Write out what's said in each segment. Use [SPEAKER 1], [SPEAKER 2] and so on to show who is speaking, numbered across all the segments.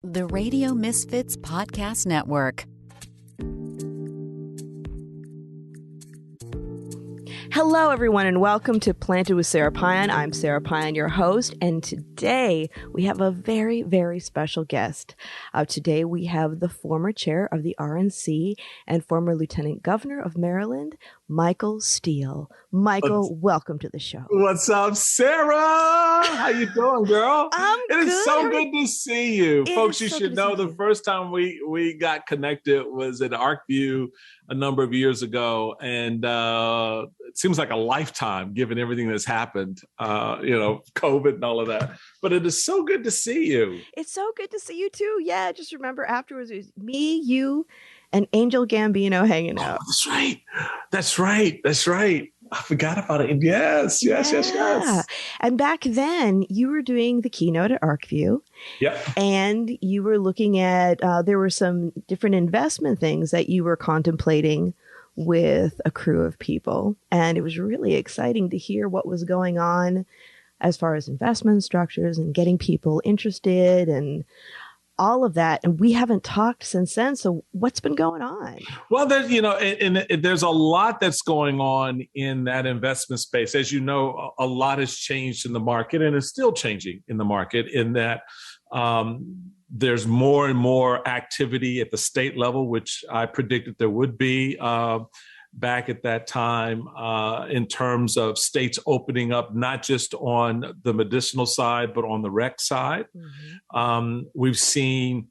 [SPEAKER 1] The Radio Misfits Podcast Network.
[SPEAKER 2] Hello, everyone, and welcome to Planted with Sara Pine. I'm Sara Pine, your host, and today we have a very, very special guest. Today we have the former chair of the RNC and former Lieutenant Governor of Maryland, Michael Steele. Michael, welcome to the show.
[SPEAKER 3] What's up, Sara? How you doing, girl?
[SPEAKER 2] I'm good.
[SPEAKER 3] It is so good to see you. Folks, you should know the first time we got connected was at ArcView a number of years ago, and it seems like a lifetime given everything that's happened, COVID and all of that. But it is so good to see you.
[SPEAKER 2] It's so good to see you too. Yeah, just remember afterwards it was me, you, and Angel Gambino hanging out.
[SPEAKER 3] Oh, that's right. I forgot about it. Yes.
[SPEAKER 2] And back then, you were doing the keynote at ArcView.
[SPEAKER 3] Yep.
[SPEAKER 2] And you were looking at, there were some different investment things that you were contemplating with a crew of people. And it was really exciting to hear what was going on as far as investment structures and getting people interested and all of that. And we haven't talked since then. So what's been going on?
[SPEAKER 3] Well, there's a lot that's going on in that investment space. As you know, a lot has changed in the market and is still changing in the market in that there's more and more activity at the state level, which I predicted there would be back at that time in terms of states opening up, not just on the medicinal side, but on the rec side. Mm-hmm. We've seen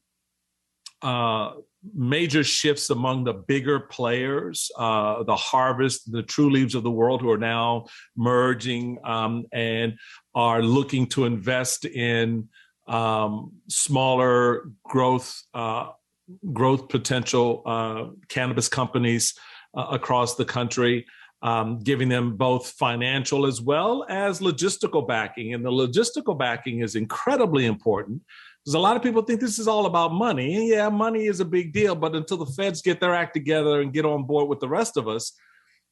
[SPEAKER 3] major shifts among the bigger players, the Harvest, the True Leaves of the world, who are now merging and are looking to invest in smaller growth potential cannabis companies across the country, giving them both financial as well as logistical backing. And the logistical backing is incredibly important because a lot of people think this is all about money. And yeah, money is a big deal, but until the feds get their act together and get on board with the rest of us,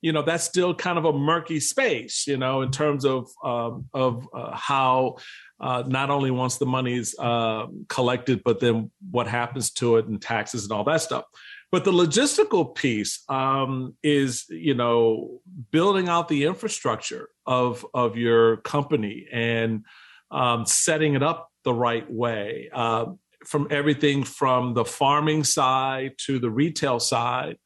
[SPEAKER 3] that's still kind of a murky space, in terms of how not only once the money's collected, but then what happens to it and taxes and all that stuff. But the logistical piece is, building out the infrastructure of your company and setting it up the right way, from everything from the farming side to the retail side,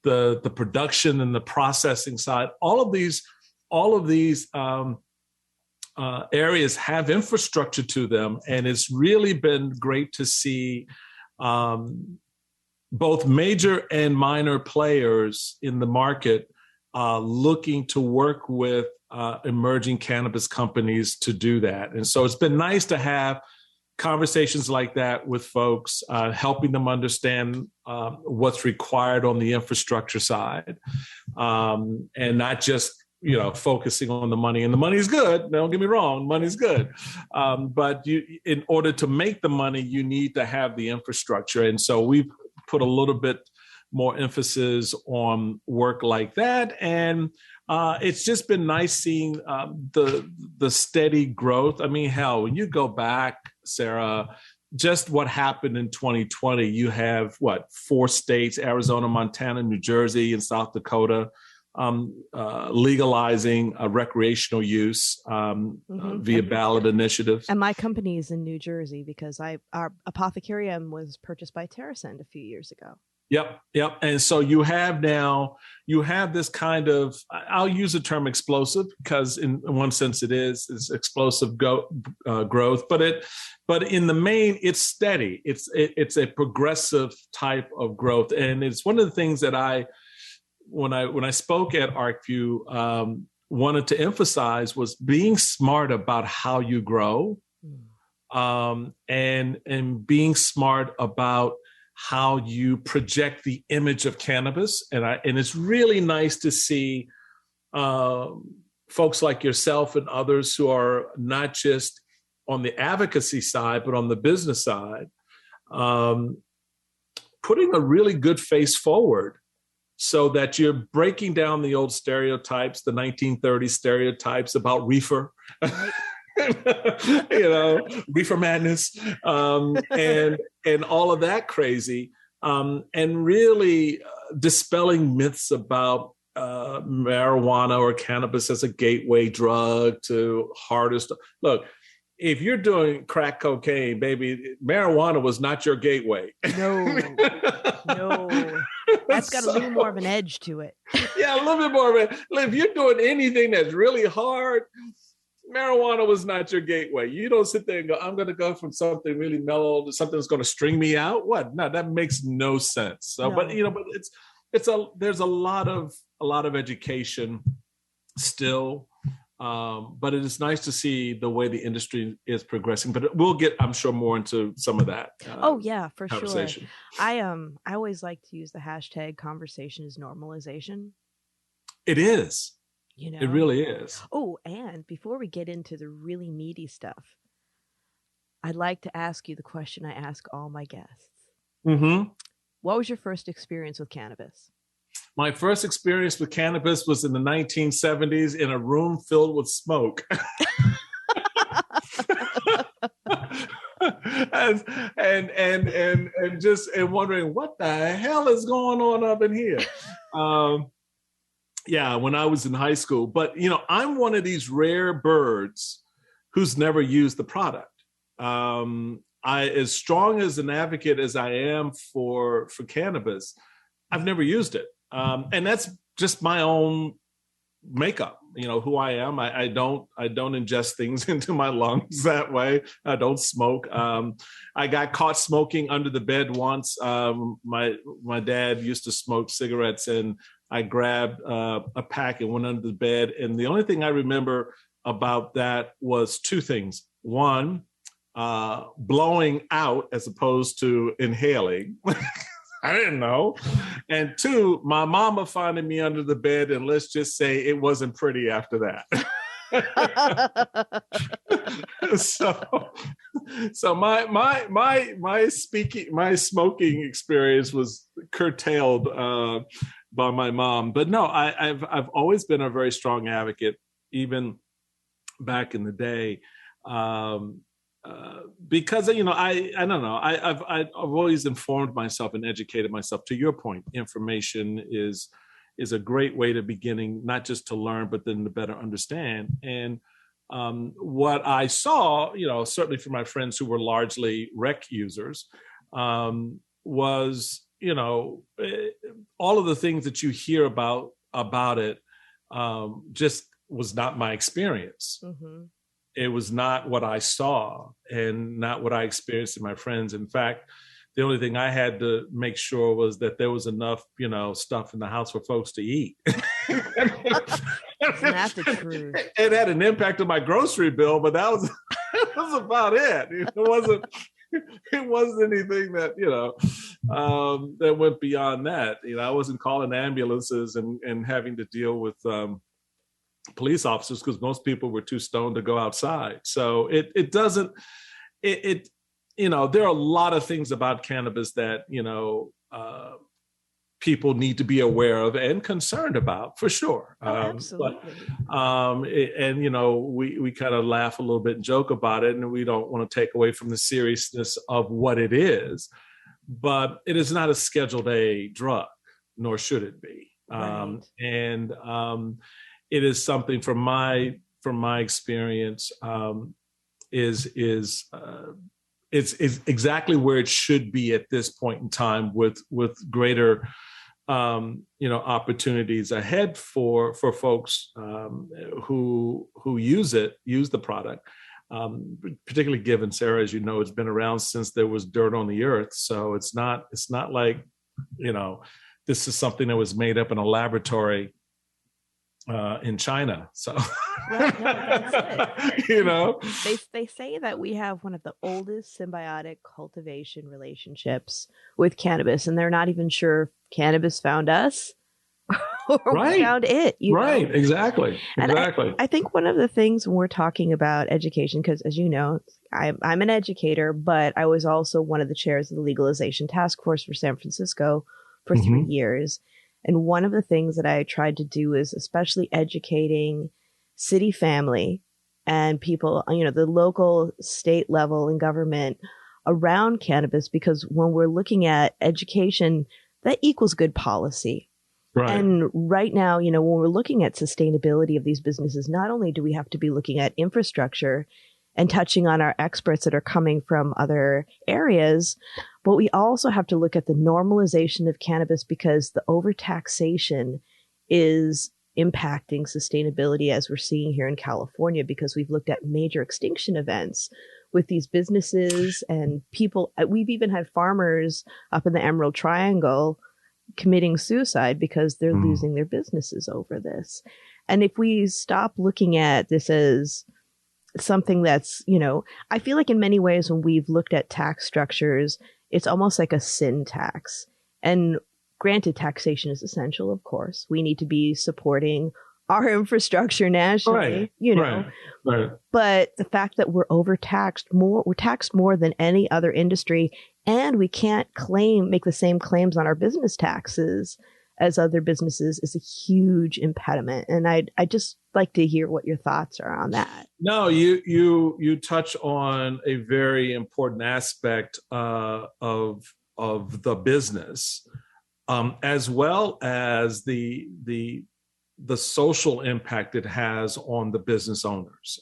[SPEAKER 3] the production and the processing side. All of these areas have infrastructure to them, and it's really been great to see both major and minor players in the market looking to work with emerging cannabis companies to do that. And so it's been nice to have conversations like that with folks, helping them understand what's required on the infrastructure side, and not just focusing on the money. And the money is good. Don't get me wrong, money's good. But in order to make the money, you need to have the infrastructure. And so we've put a little bit more emphasis on work like that. And it's just been nice seeing the steady growth. I mean, hell, when you go back, Sara, just what happened in 2020, you have 4 states, Arizona, Montana, New Jersey, and South Dakota, legalizing recreational use via ballot initiatives.
[SPEAKER 2] And my company is in New Jersey because our Apothecarium was purchased by TerraSend a few years ago.
[SPEAKER 3] Yep. And so you have this kind of, I'll use the term explosive because in one sense it's explosive growth, but in the main it's steady. It's a progressive type of growth. And it's one of the things that when I spoke at ArcView, wanted to emphasize was being smart about how you grow, and being smart about how you project the image of cannabis. And it's really nice to see folks like yourself and others who are not just on the advocacy side, but on the business side, putting a really good face forward so that you're breaking down the old stereotypes, the 1930s stereotypes about reefer. reefer madness, and all of that crazy, and really dispelling myths about marijuana or cannabis as a gateway drug to harder stuff. Look, if you're doing crack cocaine, baby, marijuana was not your gateway.
[SPEAKER 2] No. That's got a little more of an edge to it.
[SPEAKER 3] Yeah, a little bit more of it. If you're doing anything that's really hard, marijuana was not your gateway. You don't sit there and go, I'm going to go from something really mellow to something that's going to string me out. What? No, that makes no sense. So, no. But there's a lot of education still. But it is nice to see the way the industry is progressing. But we'll get, I'm sure, more into some of that.
[SPEAKER 2] For sure. I always like to use the hashtag conversation is normalization.
[SPEAKER 3] It is. It really is.
[SPEAKER 2] Oh, and before we get into the really meaty stuff, I'd like to ask you the question I ask all my guests. Mm-hmm. What was your first experience with cannabis?
[SPEAKER 3] My first experience with cannabis was in the 1970s in a room filled with smoke. and wondering what the hell is going on up in here. When I was in high school. But I'm one of these rare birds who's never used the product. As strong as an advocate as I am for cannabis, I've never used it. And that's just my own makeup, who I am. I don't ingest things into my lungs that way. I don't smoke. I got caught smoking under the bed once. My dad used to smoke cigarettes, and I grabbed a pack and went under the bed. And the only thing I remember about that was two things. One, blowing out as opposed to inhaling. I didn't know. And two, my mama finding me under the bed, and let's just say it wasn't pretty after that. So my smoking experience was curtailed by my mom. But no, I've always been a very strong advocate, even back in the day. Because I don't know, I've always informed myself and educated myself. To your point, information is a great way to beginning, not just to learn, but then to better understand. And what I saw, certainly from my friends who were largely rec users, was all of the things that you hear about it just was not my experience. Mm-hmm. It was not what I saw and not what I experienced in my friends. In fact, the only thing I had to make sure was that there was enough, stuff in the house for folks to eat.
[SPEAKER 2] That's the truth.
[SPEAKER 3] It had an impact on my grocery bill, but that was about it. It wasn't anything that, that went beyond that. I wasn't calling ambulances and having to deal with police officers because most people were too stoned to go outside. So it doesn't, there are a lot of things about cannabis that, people need to be aware of and concerned about, for sure.
[SPEAKER 2] Absolutely.
[SPEAKER 3] We kind of laugh a little bit and joke about it, and we don't want to take away from the seriousness of what it is, but it is not a Scheduled A drug, nor should it be. Right. It is something from my experience is exactly where it should be at this point in time, with greater opportunities ahead for folks who use the product, particularly given, Sara, as you know, it's been around since there was dirt on the earth. So it's not like this is something that was made up in a laboratory in China. So,
[SPEAKER 2] right, no, that's it. They say that we have one of the oldest symbiotic cultivation relationships with cannabis, and they're not even sure if cannabis found us or we found it.
[SPEAKER 3] Right, exactly.
[SPEAKER 2] And I think one of the things when we're talking about education, because as you know, I'm an educator, but I was also one of the chairs of the legalization task force for San Francisco for 3 years. And one of the things that I tried to do is especially educating city family and people, the local, state level and government around cannabis, because when we're looking at education, that equals good policy.
[SPEAKER 3] Right.
[SPEAKER 2] And right now, when we're looking at sustainability of these businesses, not only do we have to be looking at infrastructure and touching on our experts that are coming from other areas, but we also have to look at the normalization of cannabis, because the overtaxation is impacting sustainability, as we're seeing here in California, because we've looked at major extinction events with these businesses and people. We've even had farmers up in the Emerald Triangle committing suicide because they're losing their businesses over this. And if we stop looking at this as something that's, I feel like in many ways when we've looked at tax structures, it's almost like a sin tax. And granted, taxation is essential, of course. We need to be supporting our infrastructure nationally,
[SPEAKER 3] Right.
[SPEAKER 2] But the fact that we're taxed more than any other industry, and we can't make the same claims on our business taxes as other businesses, is a huge impediment. And I'd just like to hear what your thoughts are on that.
[SPEAKER 3] No, you touch on a very important aspect of the business, as well as the social impact it has on the business owners,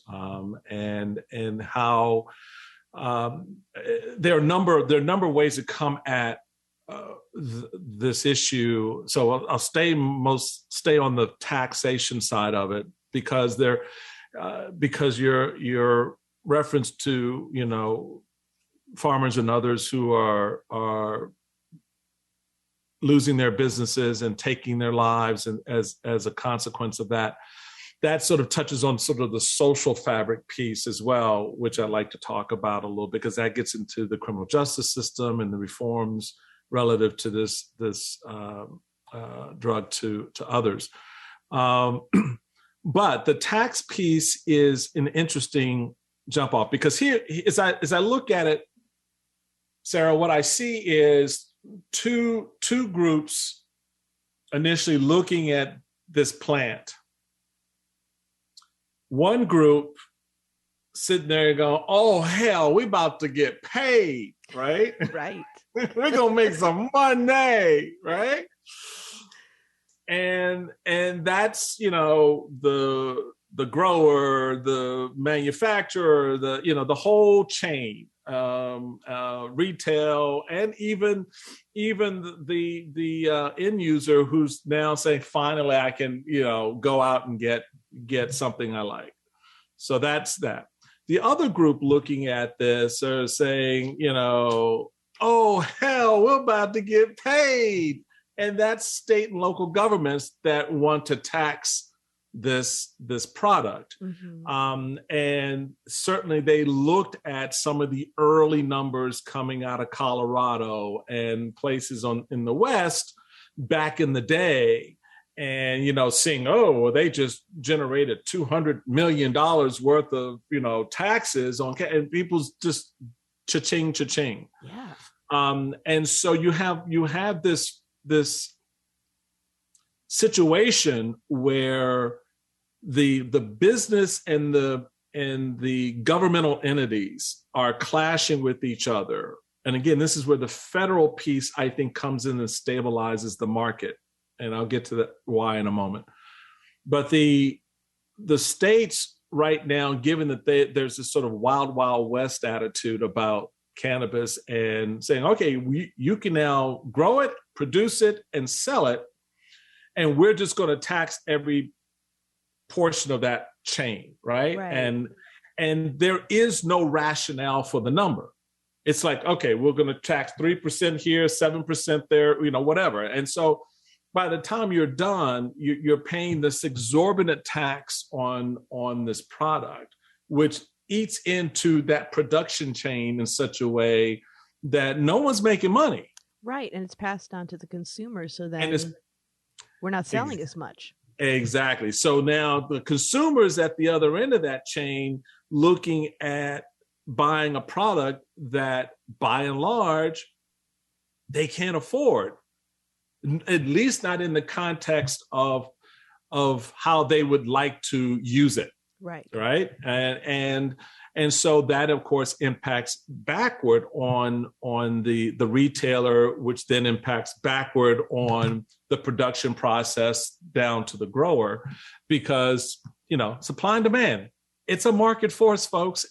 [SPEAKER 3] and how there are a number of ways to come at this issue. So I'll stay on the taxation side of it, because because your reference to farmers and others who are losing their businesses and taking their lives, and as a consequence of that sort of touches on sort of the social fabric piece as well, which I'd like to talk about a little bit, because that gets into the criminal justice system and the reforms relative to this drug to others. But the tax piece is an interesting jump off, because here, as I look at it, Sara, what I see is two groups initially looking at this plant. One group sitting there going, "Oh hell, we about to get paid, right?
[SPEAKER 2] Right.
[SPEAKER 3] We're gonna make some money, right?" And that's the grower, the manufacturer, the whole chain, retail, and even the end user who's now saying, finally, I can go out and get something I like. So that's that. The other group looking at this are saying, "Oh hell, we're about to get paid," and that's state and local governments that want to tax this product.
[SPEAKER 2] Mm-hmm.
[SPEAKER 3] And certainly they looked at some of the early numbers coming out of Colorado and places in the West back in the day, and seeing, they just generated $200 million worth of taxes on, and people's just cha-ching, cha-ching.
[SPEAKER 2] Yeah.
[SPEAKER 3] And so you have this situation where the business and the governmental entities are clashing with each other. And again, this is where the federal piece, I think, comes in and stabilizes the market. And I'll get to that why in a moment. But the states right now, given that there's this sort of wild, wild west attitude about cannabis, and saying, okay, you can now grow it, produce it, and sell it, and we're just going to tax every portion of that chain, right? And there is no rationale for the number. It's like, okay, we're going to tax 3% here, 7% there, whatever. And so by the time you're done, you're paying this exorbitant tax on this product, which eats into that production chain in such a way that no one's making money.
[SPEAKER 2] Right. And it's passed on to the consumer, so then we're not selling as much.
[SPEAKER 3] Exactly. So now the consumers at the other end of that chain looking at buying a product that, by and large, they can't afford, at least not in the context of how they would like to use it.
[SPEAKER 2] Right.
[SPEAKER 3] Right. And so that, of course, impacts backward on the retailer, which then impacts backward on the production process down to the grower, because, supply and demand, it's a market force, folks.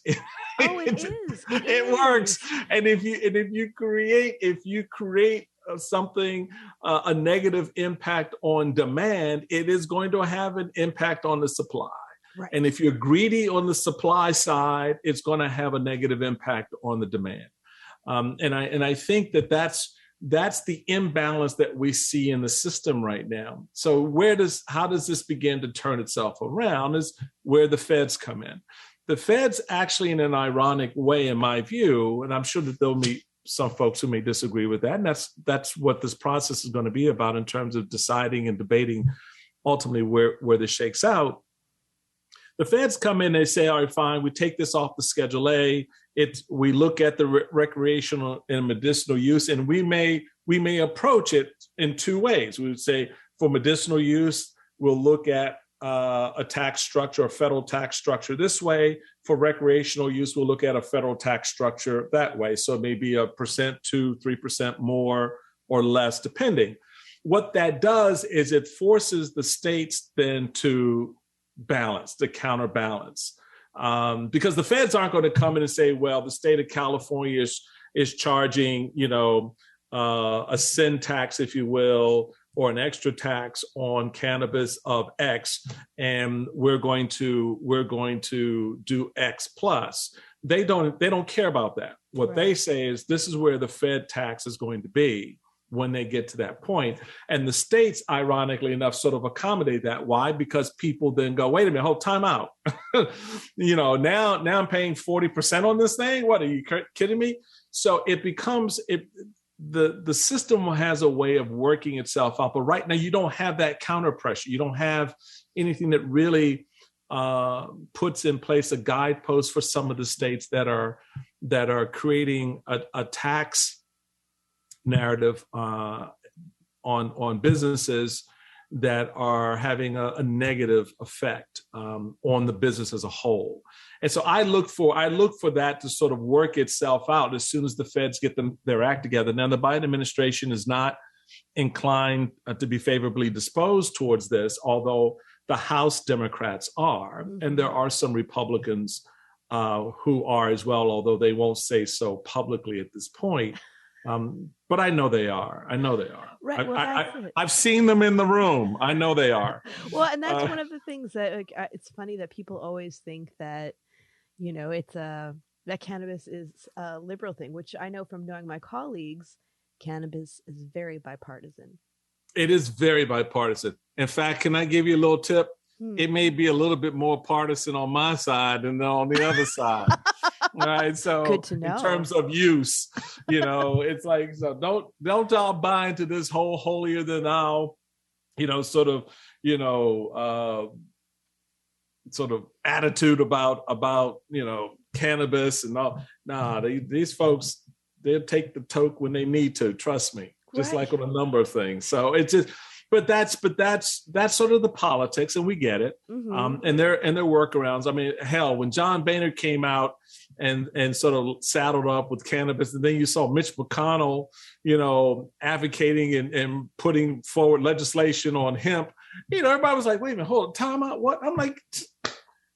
[SPEAKER 2] Oh, it is.
[SPEAKER 3] It works. And if you create something, a negative impact on demand, it is going to have an impact on the supply.
[SPEAKER 2] Right.
[SPEAKER 3] And if you're greedy on the supply side, it's going to have a negative impact on the demand. And I think that's the imbalance that we see in the system right now. So how does this begin to turn itself around is where the feds come in. The feds actually, in an ironic way, in my view, and I'm sure that there'll be some folks who may disagree with that, and that's what this process is going to be about in terms of deciding and debating ultimately where this shakes out. The feds come in, they say, all right, fine, we take this off the Schedule A. We look at the recreational and medicinal use, and we may approach it in two ways. We would say for medicinal use, we'll look at a tax structure, a federal tax structure this way. For recreational use, we'll look at a federal tax structure that way. So maybe 1%, 2%, 3% more or less, depending. What that does is it forces the states then to counterbalance. Because the feds aren't going to come in and say, well, the state of California is charging, a sin tax, if you will, or an extra tax on cannabis of X, and we're going to do X plus. They don't care about that. What they say is this is where the Fed tax is going to be when they get to that point. And the states, ironically enough, sort of accommodate that. Why? Because people then go, wait a minute, hold time out. Now I'm paying 40% on this thing. What, are you kidding me? So it becomes the system has a way of working itself out. But right now you don't have that counter pressure. You don't have anything that really puts in place a guidepost for some of the states that are creating a tax narrative on businesses that are having a negative effect on the business as a whole. And so I look for that to sort of work itself out as soon as the feds get their act together. Now, the Biden administration is not inclined to be favorably disposed towards this, although the House Democrats are, and there are some Republicans who are as well, although they won't say so publicly at this point. But I know they are. Right. Well, I've seen them in the room. I know they are.
[SPEAKER 2] Well, and that's one of the things that it's funny that people always think that, it's that cannabis is a liberal thing, which I know from knowing my colleagues, cannabis is very bipartisan.
[SPEAKER 3] It is very bipartisan. In fact, can I give you a little tip? It may be a little bit more partisan on my side than on the other side. Right. So
[SPEAKER 2] good to know.
[SPEAKER 3] In terms of use, it's like, so don't all buy into this whole holier than thou, sort of attitude about cannabis and all. Nah, these folks, they'll take the toke when they need to, trust me, just like on a number of things. So it's just, but that's sort of the politics, and we get it. Mm-hmm. And their workarounds. I mean, hell, when John Boehner came out and sort of saddled up with cannabis, and then you saw Mitch McConnell, advocating and putting forward legislation on hemp. Everybody was like, wait a minute, hold on, time out. What? I'm like,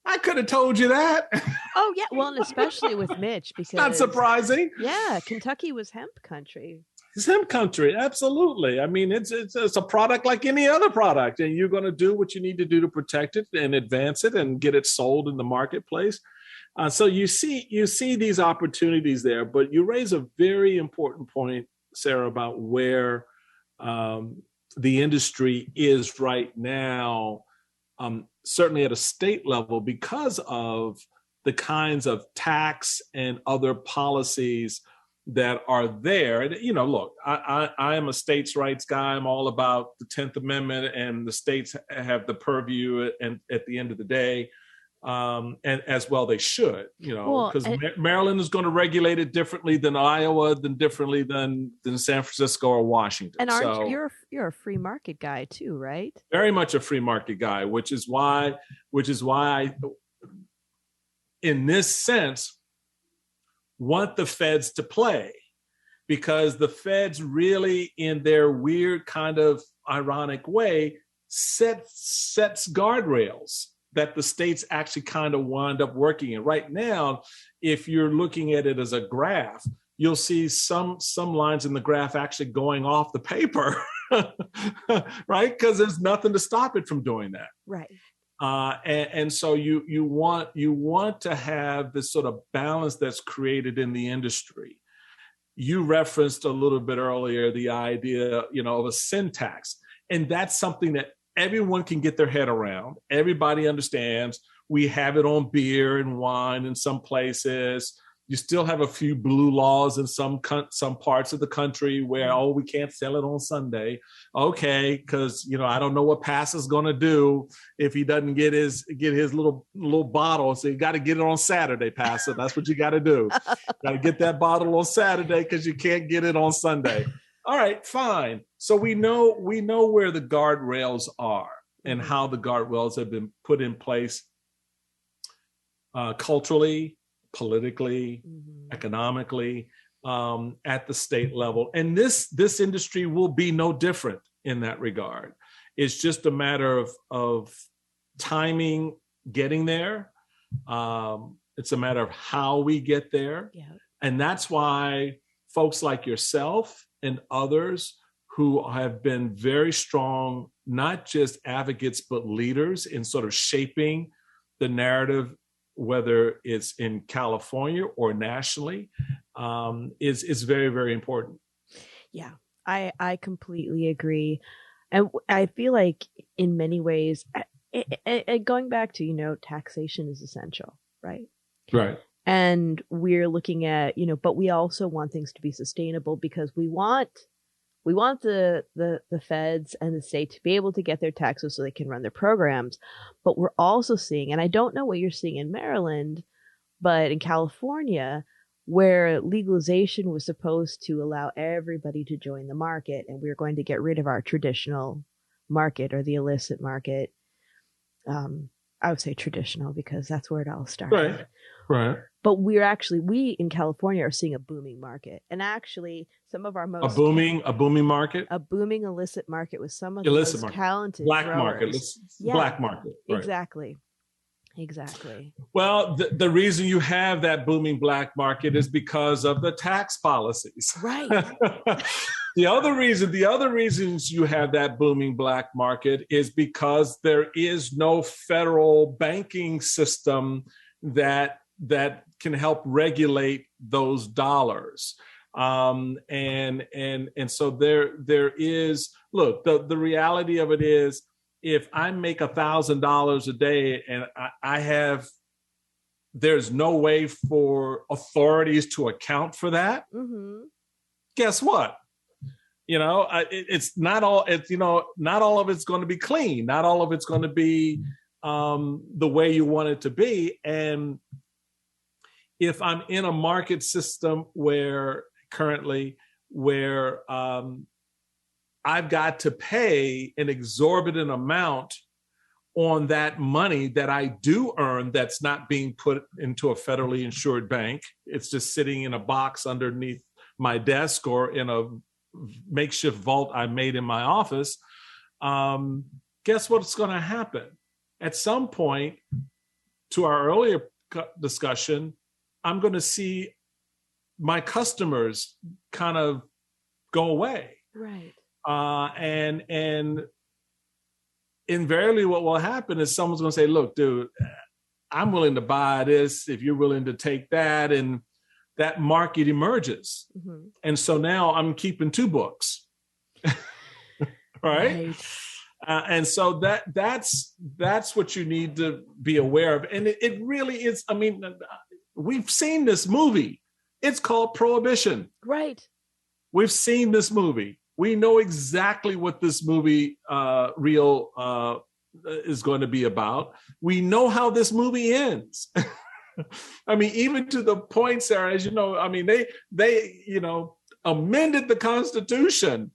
[SPEAKER 3] I could have told you that.
[SPEAKER 2] Oh yeah, well, and especially with Mitch, because
[SPEAKER 3] not surprising.
[SPEAKER 2] Yeah, Kentucky was hemp country.
[SPEAKER 3] It's hemp country, absolutely. I mean, it's a product like any other product, and you're going to do what you need to do to protect it and advance it and get it sold in the marketplace. So you see these opportunities there, but you raise a very important point, Sara, about where the industry is right now, certainly at a state level, because of the kinds of tax and other policies that are there. And, look, I am a states' rights guy. I'm all about the 10th Amendment, and the states have the purview and at the end of the day. And as well they should, because Maryland is going to regulate it differently than Iowa, than San Francisco or Washington.
[SPEAKER 2] And you're a free market guy too, right?
[SPEAKER 3] Very much a free market guy, which is why in this sense, want the feds to play, because the feds really, in their weird kind of ironic way, sets guardrails that the states actually kind of wind up working in. Right now, if you're looking at it as a graph, you'll see some lines in the graph actually going off the paper, right? Because there's nothing to stop it from doing that.
[SPEAKER 2] Right.
[SPEAKER 3] And so you want to have this sort of balance that's created in the industry. You referenced a little bit earlier the idea, of a sin tax, and that's something that everyone can get their head around. Everybody understands. We have it on beer and wine in some places. You still have a few blue laws in some parts of the country where, we can't sell it on Sunday. Okay, because I don't know what pastor's going to do if he doesn't get his little bottle. So you got to get it on Saturday, pastor. That's what you got to do. Got to get that bottle on Saturday because you can't get it on Sunday. All right, fine. So we know where the guardrails are and how the guardrails have been put in place culturally, politically, economically, at the state level. And this industry will be no different in that regard. It's just a matter of timing, getting there. It's a matter of how we get there. Yeah. And that's why folks like yourself and others who have been very strong, not just advocates, but leaders in sort of shaping the narrative, whether it's in California or nationally, is very, very important.
[SPEAKER 2] Yeah, I completely agree. And I feel like in many ways, going back to, taxation is essential, right?
[SPEAKER 3] Right.
[SPEAKER 2] And we're looking at, but we also want things to be sustainable because we want the feds and the state to be able to get their taxes so they can run their programs. But we're also seeing, and I don't know what you're seeing in Maryland, but in California, where legalization was supposed to allow everybody to join the market, and we were going to get rid of our traditional market or the illicit market. I would say traditional because that's where it all started.
[SPEAKER 3] Right.
[SPEAKER 2] But we in California are seeing a booming market, and actually some of our most
[SPEAKER 3] a booming market,
[SPEAKER 2] a booming illicit market with some of the most talented
[SPEAKER 3] black
[SPEAKER 2] growers.
[SPEAKER 3] Market, black market,
[SPEAKER 2] right. Exactly.
[SPEAKER 3] Well, the reason you have that booming black market is because of the tax policies.
[SPEAKER 2] Right.
[SPEAKER 3] The other reasons you have that booming black market is because there is no federal banking system that can help regulate those dollars. And so there is, look, the reality of it is, if I make $1,000 a day and there's no way for authorities to account for that, guess what? It's not all, not all of it's going to be clean. Not all of it's going to be the way you want it to be. And if I'm in a market system where I've got to pay an exorbitant amount on that money that I do earn that's not being put into a federally insured bank. It's just sitting in a box underneath my desk or in a makeshift vault I made in my office. Guess what's going to happen? At some point, to our earlier discussion, I'm going to see my customers kind of go away.
[SPEAKER 2] Right.
[SPEAKER 3] And invariably what will happen is someone's going to say, look, dude, I'm willing to buy this if you're willing to take that. And that market emerges. Mm-hmm. And so now I'm keeping two books. Right. And so that's what you need to be aware of. And it really is. I mean, we've seen this movie. It's called Prohibition.
[SPEAKER 2] Right.
[SPEAKER 3] We've seen this movie. We know exactly what this movie is going to be about. We know how this movie ends. I mean, even to the point, Sarah, as you know, I mean, they amended the Constitution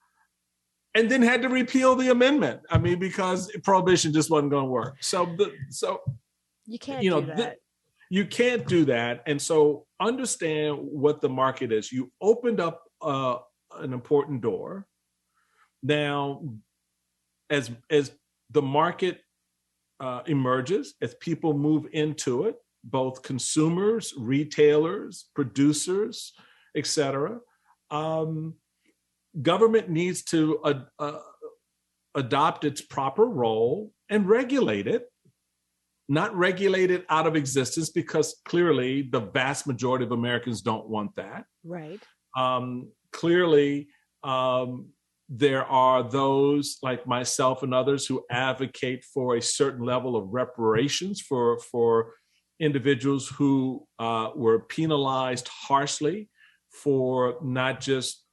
[SPEAKER 3] and then had to repeal the amendment. I mean, because prohibition just wasn't going to work. So you
[SPEAKER 2] can't do that.
[SPEAKER 3] You can't do that. And so understand what the market is. You opened up an important door. Now, as the market emerges, as people move into it, both consumers, retailers, producers, et cetera, government needs to adopt its proper role and regulate it, not regulate it out of existence, because clearly the vast majority of Americans don't want that.
[SPEAKER 2] Right.
[SPEAKER 3] Clearly, there are those like myself and others who advocate for a certain level of reparations for individuals who were penalized harshly for not just,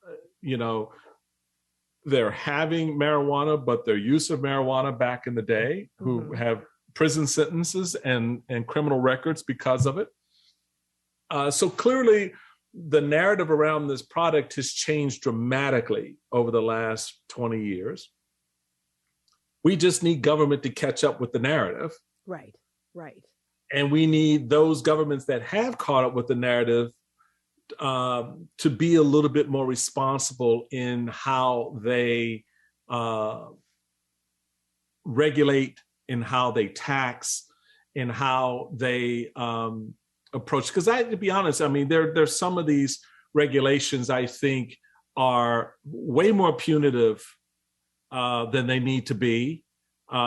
[SPEAKER 3] their having marijuana, but their use of marijuana back in the day, who have prison sentences and criminal records because of it. So clearly, the narrative around this product has changed dramatically over the last 20 years. We just need government to catch up with the narrative.
[SPEAKER 2] Right.
[SPEAKER 3] And we need those governments that have caught up with the narrative to be a little bit more responsible in how they regulate, in how they tax, in how they approach. Because to be honest, I mean, there's some of these regulations I think are way more punitive than they need to be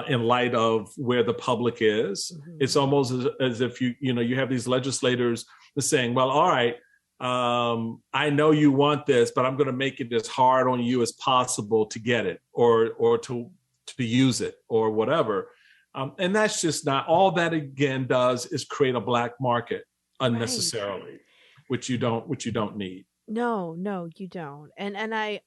[SPEAKER 3] in light of where the public is. Mm-hmm. It's almost as if you have these legislators saying, well, all right, I know you want this, but I'm going to make it as hard on you as possible to get it or to use it or whatever. And that's just not, all that again does is create a black market unnecessarily, right, which you don't need.
[SPEAKER 2] No, you don't. And I,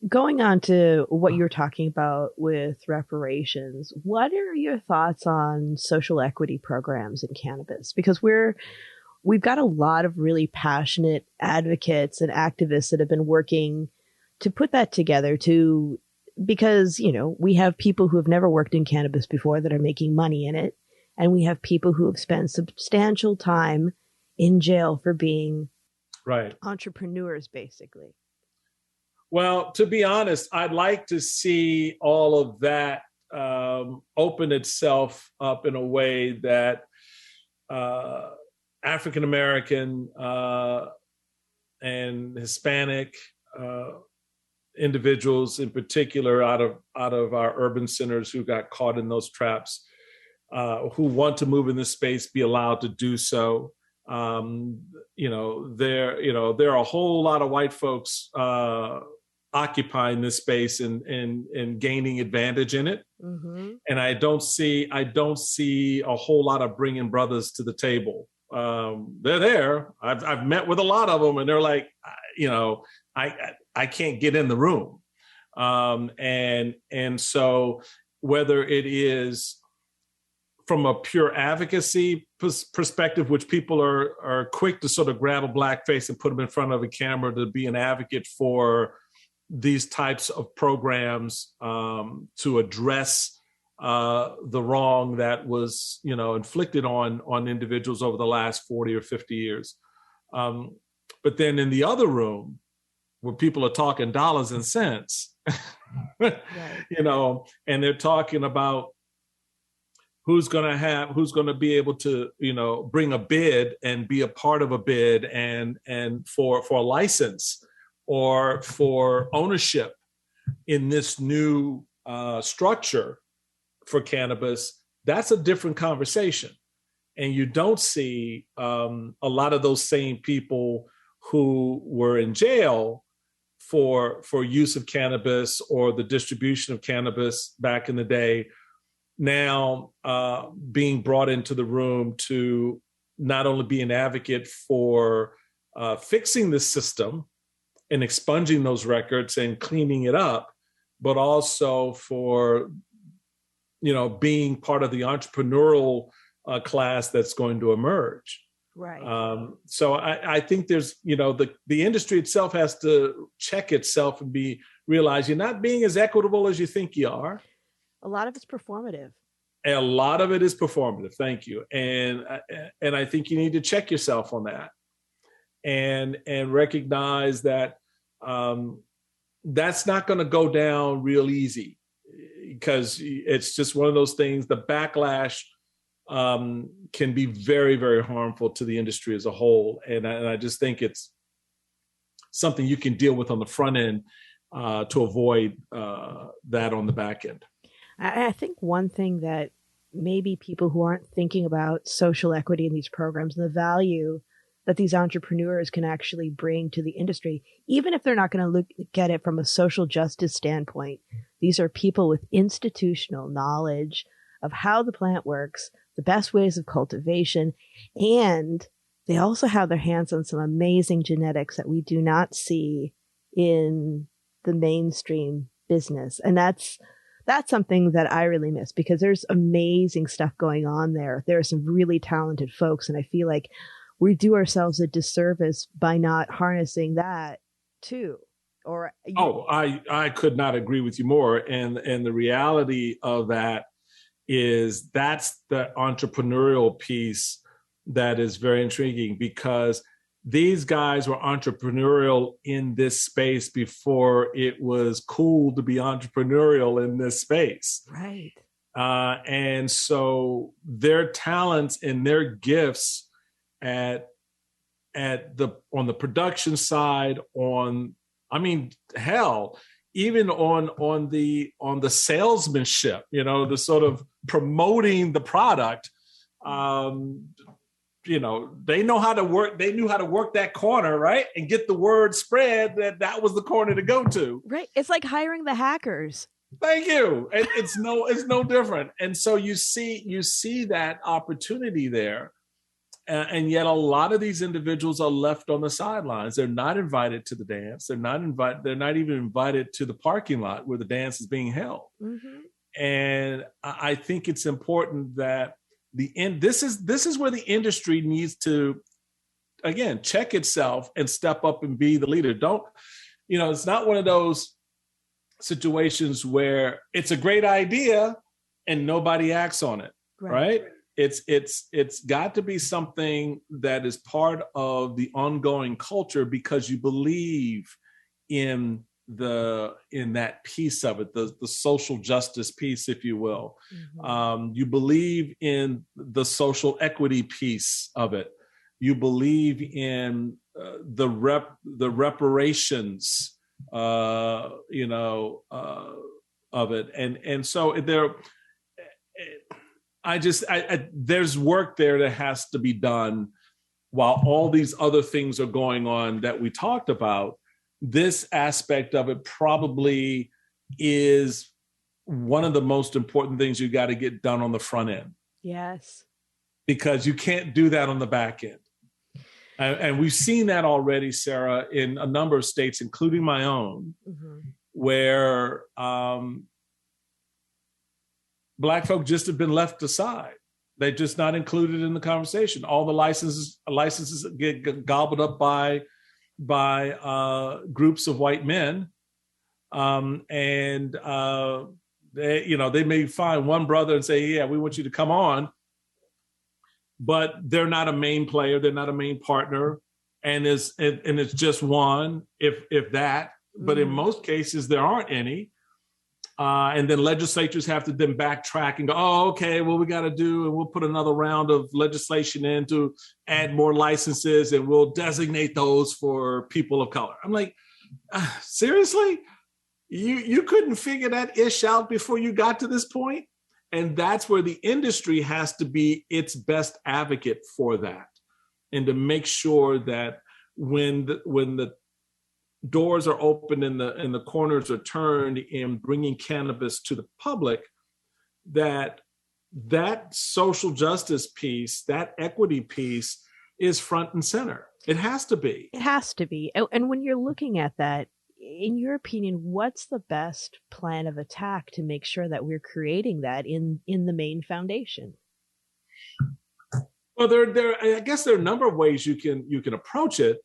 [SPEAKER 2] going on to what you're talking about with reparations, what are your thoughts on social equity programs in cannabis? Because we've got a lot of really passionate advocates and activists that have been working to put that together because, we have people who have never worked in cannabis before that are making money in it. And we have people who have spent substantial time in jail for being entrepreneurs, basically.
[SPEAKER 3] Well, to be honest, I'd like to see all of that open itself up in a way that African-American and Hispanic individuals in particular out of our urban centers who got caught in those traps, who want to move in this space, be allowed to do so. There are a whole lot of white folks occupying this space and gaining advantage in it. Mm-hmm. And I don't see a whole lot of bringing brothers to the table. They're there. I've met with a lot of them, and they're like, I can't get in the room. And so whether it is from a pure advocacy perspective, which people are quick to sort of grab a black face and put them in front of a camera to be an advocate for these types of programs to address the wrong that was, inflicted on individuals over the last 40 or 50 years. But then in the other room, where people are talking dollars and cents, right, and they're talking about who's going to be able to, bring a bid and be a part of a bid and for a license or for ownership in this new structure for cannabis. That's a different conversation. And you don't see a lot of those same people who were in jail for use of cannabis or the distribution of cannabis back in the day, now being brought into the room to not only be an advocate for fixing the system and expunging those records and cleaning it up, but also for, being part of the entrepreneurial class that's going to emerge.
[SPEAKER 2] Right.
[SPEAKER 3] So I think there's, the industry itself has to check itself and realize you're not being as equitable as you think you are.
[SPEAKER 2] A lot of it's performative.
[SPEAKER 3] A lot of it is performative. Thank you. And I think you need to check yourself on that and recognize that that's not going to go down real easy, because it's just one of those things. The backlash can be very, very harmful to the industry as a whole. And I just think it's something you can deal with on the front end to avoid that on the back end.
[SPEAKER 2] I think one thing that maybe people who aren't thinking about social equity in these programs and the value that these entrepreneurs can actually bring to the industry, even if they're not going to look at it from a social justice standpoint, these are people with institutional knowledge of how the plant works, the best ways of cultivation, and they also have their hands on some amazing genetics that we do not see in the mainstream business. And that's something that I really miss, because there's amazing stuff going on there. There are some really talented folks, and I feel like we do ourselves a disservice by not harnessing that too.
[SPEAKER 3] I could not agree with you more. And the reality of that is that's the entrepreneurial piece that is very intriguing, because these guys were entrepreneurial in this space before it was cool to be entrepreneurial in this space.
[SPEAKER 2] Right.
[SPEAKER 3] And so their talents and their gifts on the production side, even on the salesmanship, the sort of promoting the product, they know how to work. They knew how to work that corner, right, and get the word spread that was the corner to go to.
[SPEAKER 2] Right. It's like hiring the hackers.
[SPEAKER 3] Thank you. It's no different. And so you see that opportunity there, and yet a lot of these individuals are left on the sidelines. They're not invited to the dance. They're not even invited to the parking lot where the dance is being held. Mm-hmm. And I think it's important that this is where the industry needs to, again, check itself and step up and be the leader. It's not one of those situations where it's a great idea and nobody acts on it, right? It's got to be something that is part of the ongoing culture, because you believe in that piece of it, the social justice piece, if you will. Mm-hmm. You believe in the social equity piece of it. You believe in the reparations, of it, and so there's work there that has to be done while all these other things are going on that we talked about. This aspect of it probably is one of the most important things you got to get done on the front end.
[SPEAKER 2] Yes. Because
[SPEAKER 3] you can't do that on the back end. And we've seen that already, Sara, in a number of states, including my own, mm-hmm. where Black folk just have been left aside. They're just not included in the conversation. All the licenses get gobbled up by groups of white men, and they may find one brother and say, "Yeah, we want you to come on," but they're not a main player, they're not a main partner, and it's just one, if that. Mm-hmm. But in most cases, there aren't any, and then legislatures have to then backtrack and go, "Oh, okay, well, we got to do, and we'll put another round of legislation in to add more licenses, and we'll designate those for people of color." I'm like, seriously? You couldn't figure that ish out before you got to this point? And that's where the industry has to be its best advocate for that, and to make sure that when the doors are open and the corners are turned in bringing cannabis to the public, that social justice piece, that equity piece, is front and center. It has to be.
[SPEAKER 2] It has to be. And when you're looking at that, in your opinion, what's the best plan of attack to make sure that we're creating that in the main foundation?
[SPEAKER 3] Well, I guess there are a number of ways you can approach it.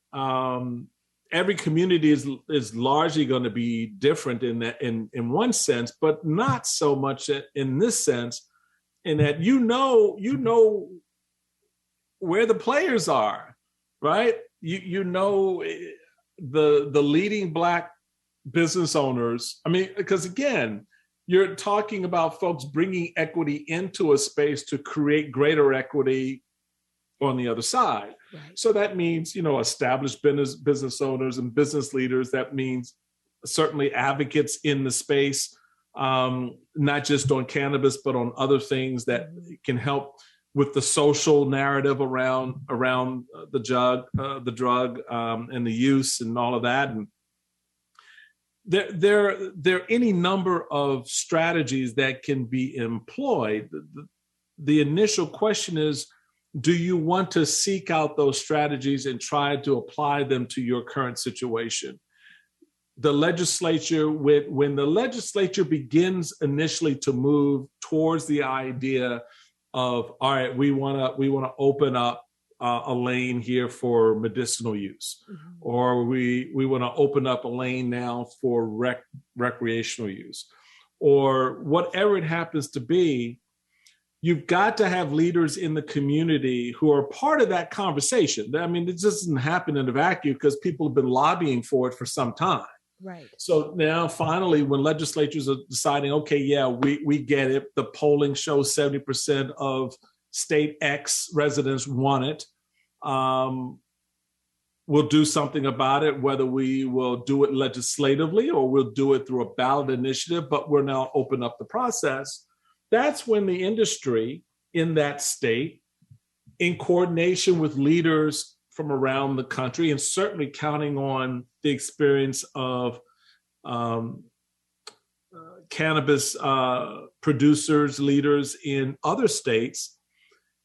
[SPEAKER 3] Every community is largely going to be different in one sense, but not so much in this sense. in that you know where the players are, right? You know the leading Black business owners. I mean, because again, you're talking about folks bringing equity into a space to create greater equity on the other side. Right. So that means, established business owners and business leaders. That means certainly advocates in the space, not just on cannabis, but on other things that can help with the social narrative around the drug and the use and all of that. And there are any number of strategies that can be employed. The initial question is, do you want to seek out those strategies and try to apply them to your current situation? The legislature, when the legislature begins initially to move towards the idea of, all right, we want to open up a lane here for medicinal use, or we want to open up a lane now for recreational use, or whatever it happens to be. You've got to have leaders in the community who are part of that conversation. I mean, it just doesn't happen in a vacuum because people have been lobbying for it for some time.
[SPEAKER 2] Right.
[SPEAKER 3] So now finally, when legislatures are deciding, okay, yeah, we get it. The polling shows 70% of state X residents want it. We'll do something about it, whether we will do it legislatively or we'll do it through a ballot initiative, but we're now open up the process. That's when the industry in that state, in coordination with leaders from around the country, and certainly counting on the experience of cannabis producers, leaders in other states,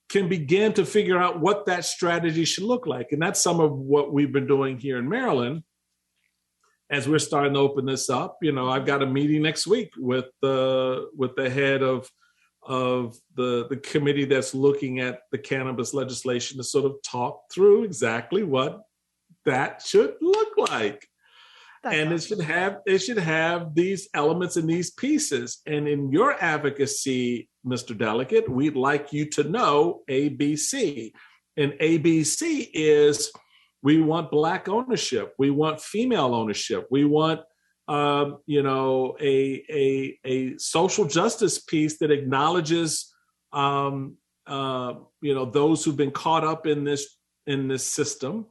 [SPEAKER 3] can begin to figure out what that strategy should look like. And that's some of what we've been doing here in Maryland. As we're starting to open this up, I've got a meeting next week with the head of the committee that's looking at the cannabis legislation to sort of talk through exactly what that should look like. And awesome. it should have these elements and these pieces. And in your advocacy, Mr. Delegate, we'd like you to know ABC. And ABC is, we want Black ownership. We want female ownership. We want, a social justice piece that acknowledges, those who've been caught up in this system.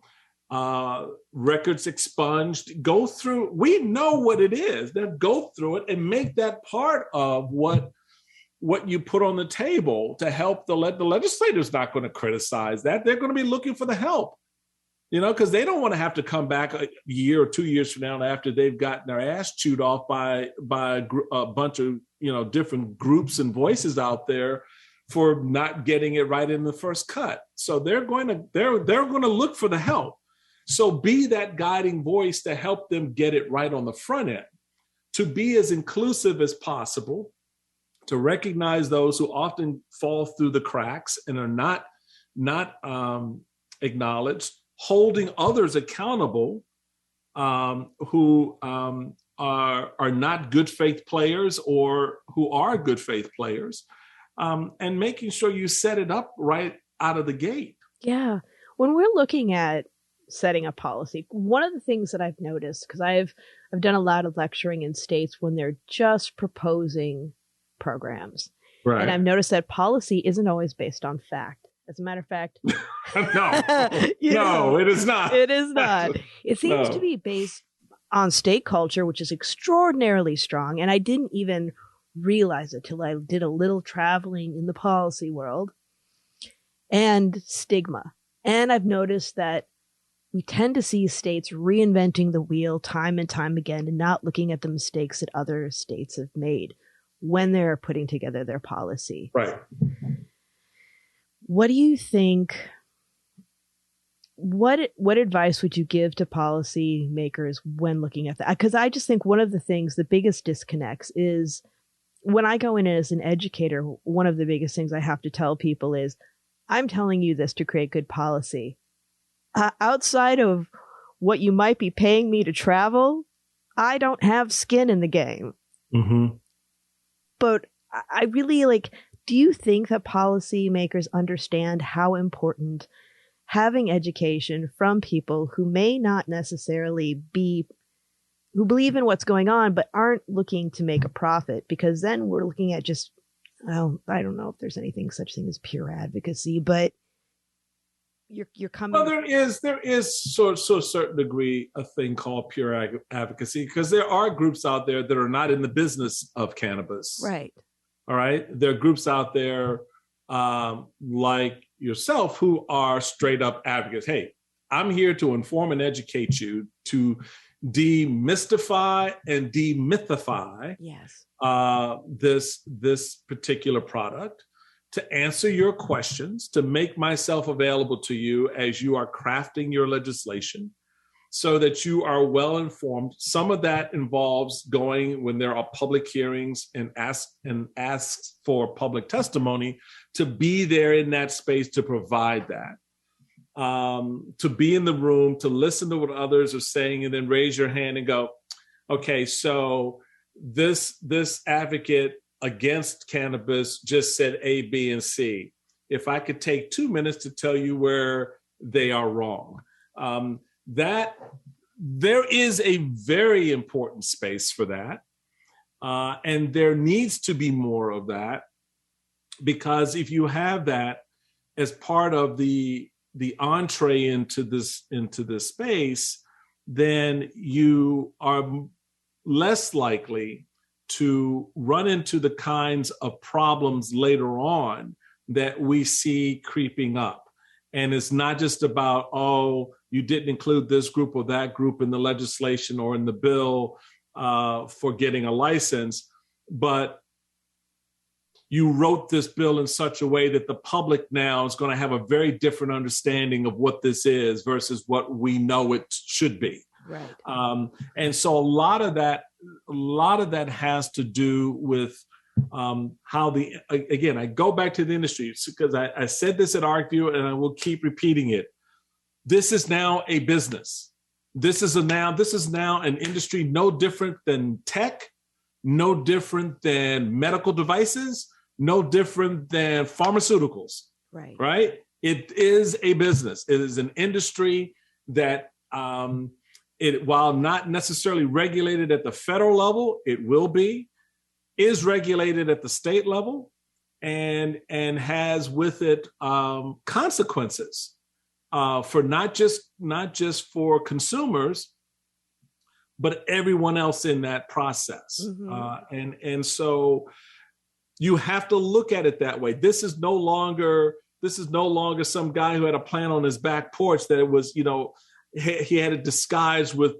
[SPEAKER 3] Records expunged. Go through. We know what it is. Then go through it and make that part of what you put on the table to help the legislators. Not going to criticize that. They're going to be looking for the help. Because they don't want to have to come back a year or 2 years from now after they've gotten their ass chewed off by a bunch of, different groups and voices out there for not getting it right in the first cut. So they're going to look for the help. So be that guiding voice to help them get it right on the front end, to be as inclusive as possible, to recognize those who often fall through the cracks and are not acknowledged, holding others accountable who are not good faith players or who are good faith players, and making sure you set it up right out of the gate.
[SPEAKER 2] Yeah. When we're looking at setting up policy, one of the things that I've noticed, because I've done a lot of lecturing in states when they're just proposing programs. Right. And I've noticed that policy isn't always based on fact. As a matter of fact,
[SPEAKER 3] no, it is not.
[SPEAKER 2] It is not. It seems to be based on state culture, which is extraordinarily strong. And I didn't even realize it till I did a little traveling in the policy world, and stigma. And I've noticed that we tend to see states reinventing the wheel time and time again and not looking at the mistakes that other states have made when they're putting together their policy.
[SPEAKER 3] Right.
[SPEAKER 2] What do you think? What advice would you give to policy makers when looking at that? Because I just think one of the things, the biggest disconnects is when I go in as an educator, one of the biggest things I have to tell people is, I'm telling you this to create good policy. Outside of what you might be paying me to travel, I don't have skin in the game.
[SPEAKER 3] Mm-hmm.
[SPEAKER 2] But I really Do you think that policymakers understand how important having education from people who may not necessarily who believe in what's going on, but aren't looking to make a profit? Because then we're looking at just, well, I don't know if there's anything such thing as pure advocacy, but you're coming.
[SPEAKER 3] Well, there is to a certain degree a thing called pure advocacy, because there are groups out there that are not in the business of cannabis.
[SPEAKER 2] Right.
[SPEAKER 3] All right. There are groups out there like yourself who are straight up advocates. Hey, I'm here to inform and educate you, to demystify and demythify this particular product, to answer your questions, to make myself available to you as you are crafting your legislation so that you are well informed. Some of that involves going when there are public hearings and asks for public testimony, to be there in that space to provide that. To be in the room, to listen to what others are saying, and then raise your hand and go, okay, so this advocate against cannabis just said A, B, and C. If I could take 2 minutes to tell you where they are wrong. That there is a very important space for that. And there needs to be more of that, because if you have that as part of the entree into this space, then you are less likely to run into the kinds of problems later on that we see creeping up. And it's not just about, oh, you didn't include this group or that group in the legislation or in the bill for getting a license, but you wrote this bill in such a way that the public now is going to have a very different understanding of what this is versus what we know it should be.
[SPEAKER 2] Right.
[SPEAKER 3] And so a lot of that has to do with how again, I go back to the industry because I said this at ArcView and I will keep repeating it. This is now a business. This is now an industry no different than tech, no different than medical devices, no different than pharmaceuticals.
[SPEAKER 2] Right.
[SPEAKER 3] Right? It is a business. It is an industry that while not necessarily regulated at the federal level, it will be, is regulated at the state level, and has with it consequences for not just for consumers, but everyone else in that process.
[SPEAKER 2] Mm-hmm.
[SPEAKER 3] And so you have to look at it that way. This is no longer some guy who had a plant on his back porch that it was, he had it disguised with,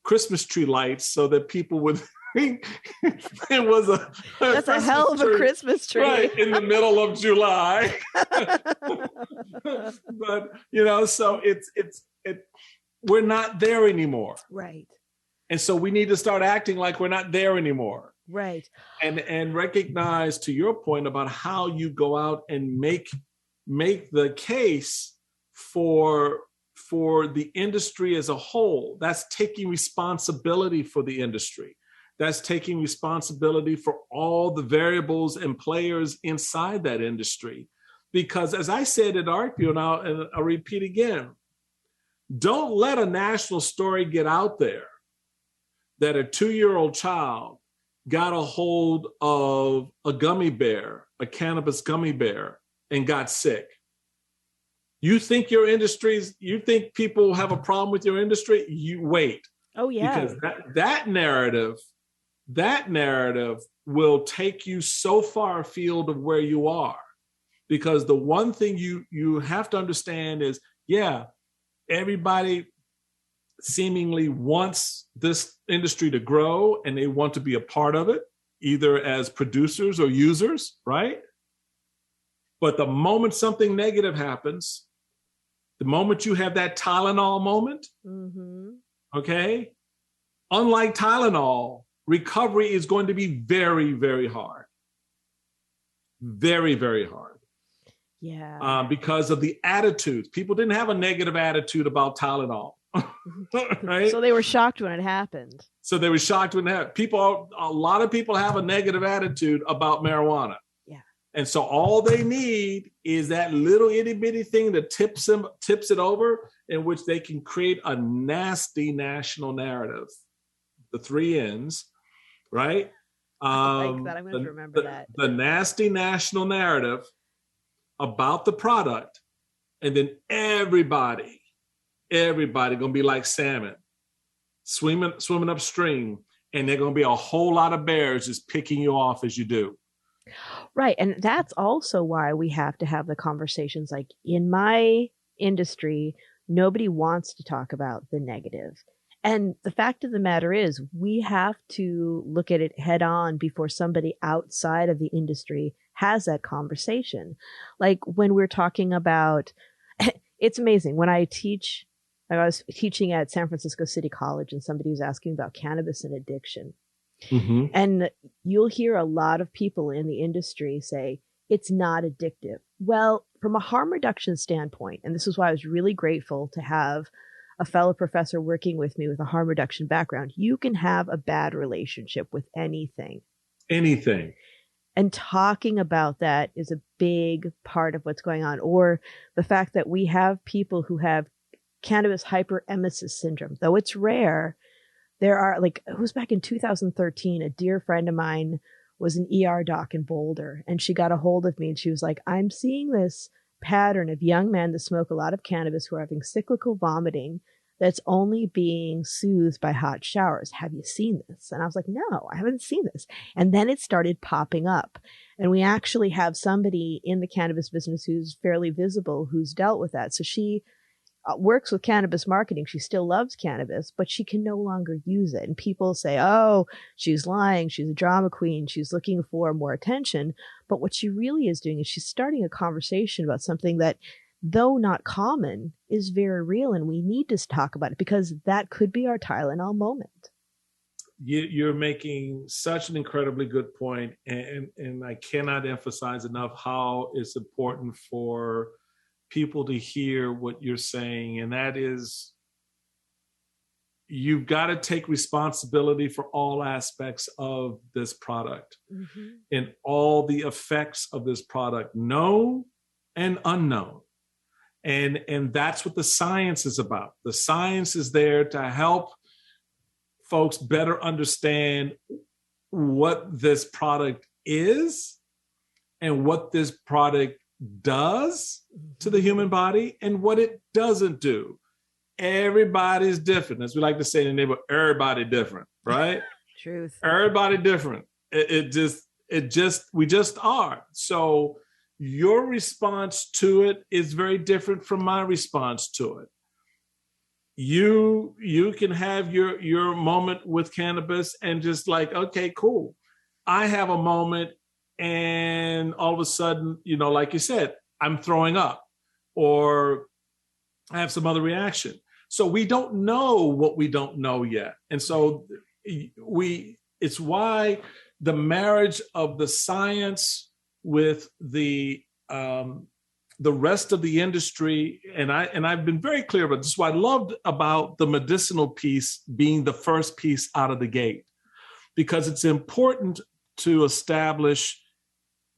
[SPEAKER 3] Christmas tree lights so that people would think it was
[SPEAKER 2] that's a hell of a Christmas tree.
[SPEAKER 3] Right, in the middle of July. But, so we're not there anymore.
[SPEAKER 2] Right.
[SPEAKER 3] And so we need to start acting like we're not there anymore.
[SPEAKER 2] Right.
[SPEAKER 3] And recognize, to your point about how you go out and make the case for the industry as a whole. That's taking responsibility for the industry. That's taking responsibility for all the variables and players inside that industry. Because as I said at ArcView, and I'll repeat again, don't let a national story get out there that a 2-year-old child got a hold of a gummy bear, a cannabis gummy bear, and got sick. You think you think people have a problem with your industry? You wait.
[SPEAKER 2] Oh, yeah.
[SPEAKER 3] Because that narrative will take you so far afield of where you are. Because the one thing you have to understand is, everybody seemingly wants this industry to grow and they want to be a part of it, either as producers or users, right? But the moment something negative happens, the moment you have that Tylenol moment, okay, unlike Tylenol, recovery is going to be very, very hard. Very, very hard.
[SPEAKER 2] Yeah.
[SPEAKER 3] Because of the attitudes. People didn't have a negative attitude about Tylenol. Right?
[SPEAKER 2] So they were shocked when it happened.
[SPEAKER 3] A lot of people have a negative attitude about marijuana.
[SPEAKER 2] Yeah.
[SPEAKER 3] And so all they need is that little itty bitty thing that tips it over, in which they can create a nasty national narrative. The 3 N's, right?
[SPEAKER 2] I like that. I'm going to remember that.
[SPEAKER 3] The nasty national narrative about the product, and then everybody gonna be like salmon, swimming upstream, and they're gonna be a whole lot of bears just picking you off as you do.
[SPEAKER 2] Right. And that's also why we have to have the conversations. Like in my industry, nobody wants to talk about the negative. And the fact of the matter is, we have to look at it head on before somebody outside of the industry has that conversation. Like when we're talking about, it's amazing. When I was teaching at San Francisco City College, and somebody was asking about cannabis and addiction. Mm-hmm. And you'll hear a lot of people in the industry say it's not addictive. Well, from a harm reduction standpoint, and this is why I was really grateful to have a fellow professor working with me with a harm reduction background, you can have a bad relationship with anything.
[SPEAKER 3] Anything.
[SPEAKER 2] And talking about that is a big part of what's going on. Or the fact that we have people who have cannabis hyperemesis syndrome, though it's rare. There are, like, it was back in 2013, a dear friend of mine was an ER doc in Boulder, and she got a hold of me and she was like, I'm seeing this pattern of young men that smoke a lot of cannabis who are having cyclical vomiting that's only being soothed by hot showers. Have you seen this? And I was like, no, I haven't seen this. And then it started popping up. And we actually have somebody in the cannabis business who's fairly visible who's dealt with that. So she works with cannabis marketing. She still loves cannabis, but she can no longer use it. And people say, oh, she's lying. She's a drama queen. She's looking for more attention. But what she really is doing is she's starting a conversation about something that, though not common, is very real. And we need to talk about it because that could be our Tylenol moment.
[SPEAKER 3] You're making such an incredibly good point. And I cannot emphasize enough how it's important for people to hear what you're saying. And that is, you've got to take responsibility for all aspects of this product, mm-hmm. and all the effects of this product, known and unknown. And that's what the science is about. The science is there to help folks better understand what this product is and what this product does to the human body and what it doesn't do. Everybody's different. As we like to say in the neighborhood, everybody different, right?
[SPEAKER 2] Truth.
[SPEAKER 3] Everybody different. We just are. So your response to it is very different from my response to it. You can have your moment with cannabis and just like, okay, cool. I have a moment, and all of a sudden, like you said, I'm throwing up or I have some other reaction. So we don't know what we don't know yet. And so it's why the marriage of the science with the rest of the industry, and I've been very clear about this, is what I loved about the medicinal piece being the first piece out of the gate, because it's important to establish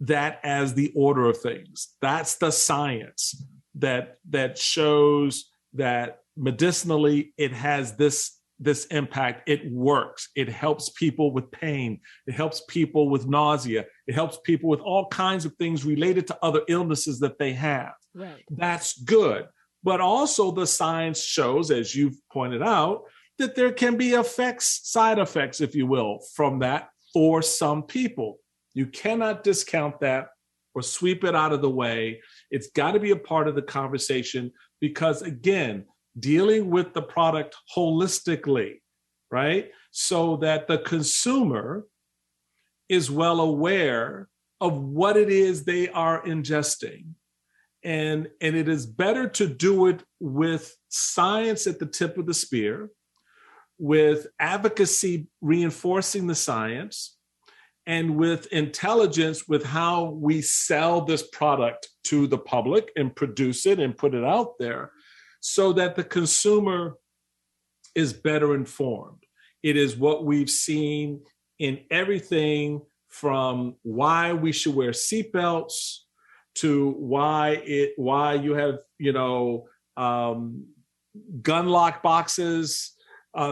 [SPEAKER 3] that as the order of things. That's the science that shows that medicinally it has this impact. It works. It helps people with pain. It helps people with nausea. It helps people with all kinds of things related to other illnesses that they have.
[SPEAKER 2] Right.
[SPEAKER 3] That's good. But also the science shows, as you've pointed out, that there can be side effects, if you will, from that for some people. You cannot discount that or sweep it out of the way. It's got to be a part of the conversation because, again, dealing with the product holistically, right? So that the consumer is well aware of what it is they are ingesting. And it is better to do it with science at the tip of the spear, with advocacy reinforcing the science, and with intelligence with how we sell this product to the public and produce it and put it out there so that the consumer is better informed. It is what we've seen in everything from why we should wear seatbelts to why you have, gun lock boxes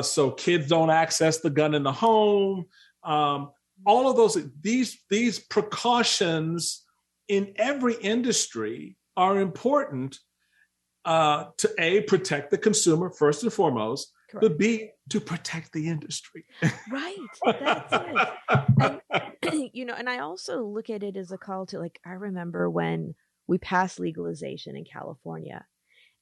[SPEAKER 3] so kids don't access the gun in the home. All of these precautions in every industry are important to A, protect the consumer first and foremost, correct, but B, to protect the industry.
[SPEAKER 2] Right. That's it. And, and I also look at it as a call to, like, I remember when we passed legalization in California,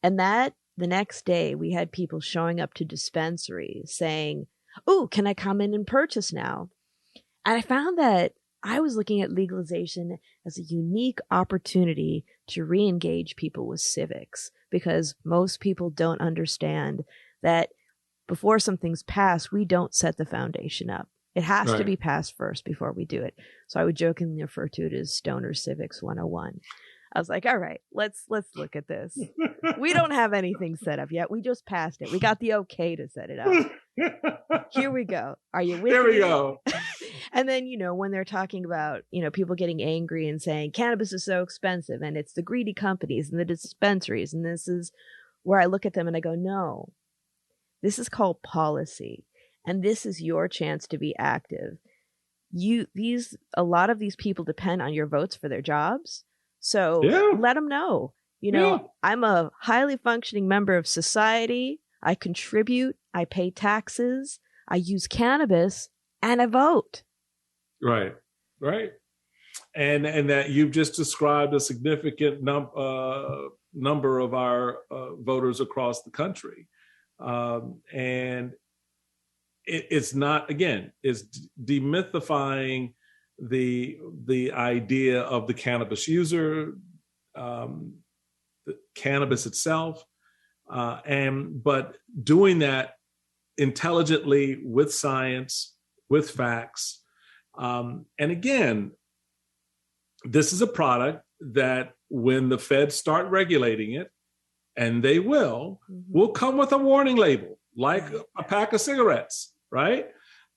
[SPEAKER 2] and that the next day we had people showing up to dispensaries saying, "Oh, can I come in and purchase now?" And I found that I was looking at legalization as a unique opportunity to re-engage people with civics, because most people don't understand that before something's passed, we don't set the foundation up. It has to be passed first before we do it. So I would jokingly refer to it as Stoner Civics 101. I was like, all right, let's look at this. We don't have anything set up yet. We just passed it. We got the okay to set it up. Here we go. Are you with me?
[SPEAKER 3] Here we go.
[SPEAKER 2] And then, when they're talking about, people getting angry and saying cannabis is so expensive and it's the greedy companies and the dispensaries, and this is where I look at them and I go, no, this is called policy. And this is your chance to be active. A lot of these people depend on your votes for their jobs. So let them know, I'm a highly functioning member of society. I contribute, I pay taxes, I use cannabis, and I vote. Right.
[SPEAKER 3] And that you've just described a significant number of our voters across the country. And it's not, again, it's demythifying the idea of the cannabis user, the cannabis itself, but doing that intelligently with science, with facts. And again, this is a product that when the feds start regulating it, and they will come with a warning label, like a pack of cigarettes, right?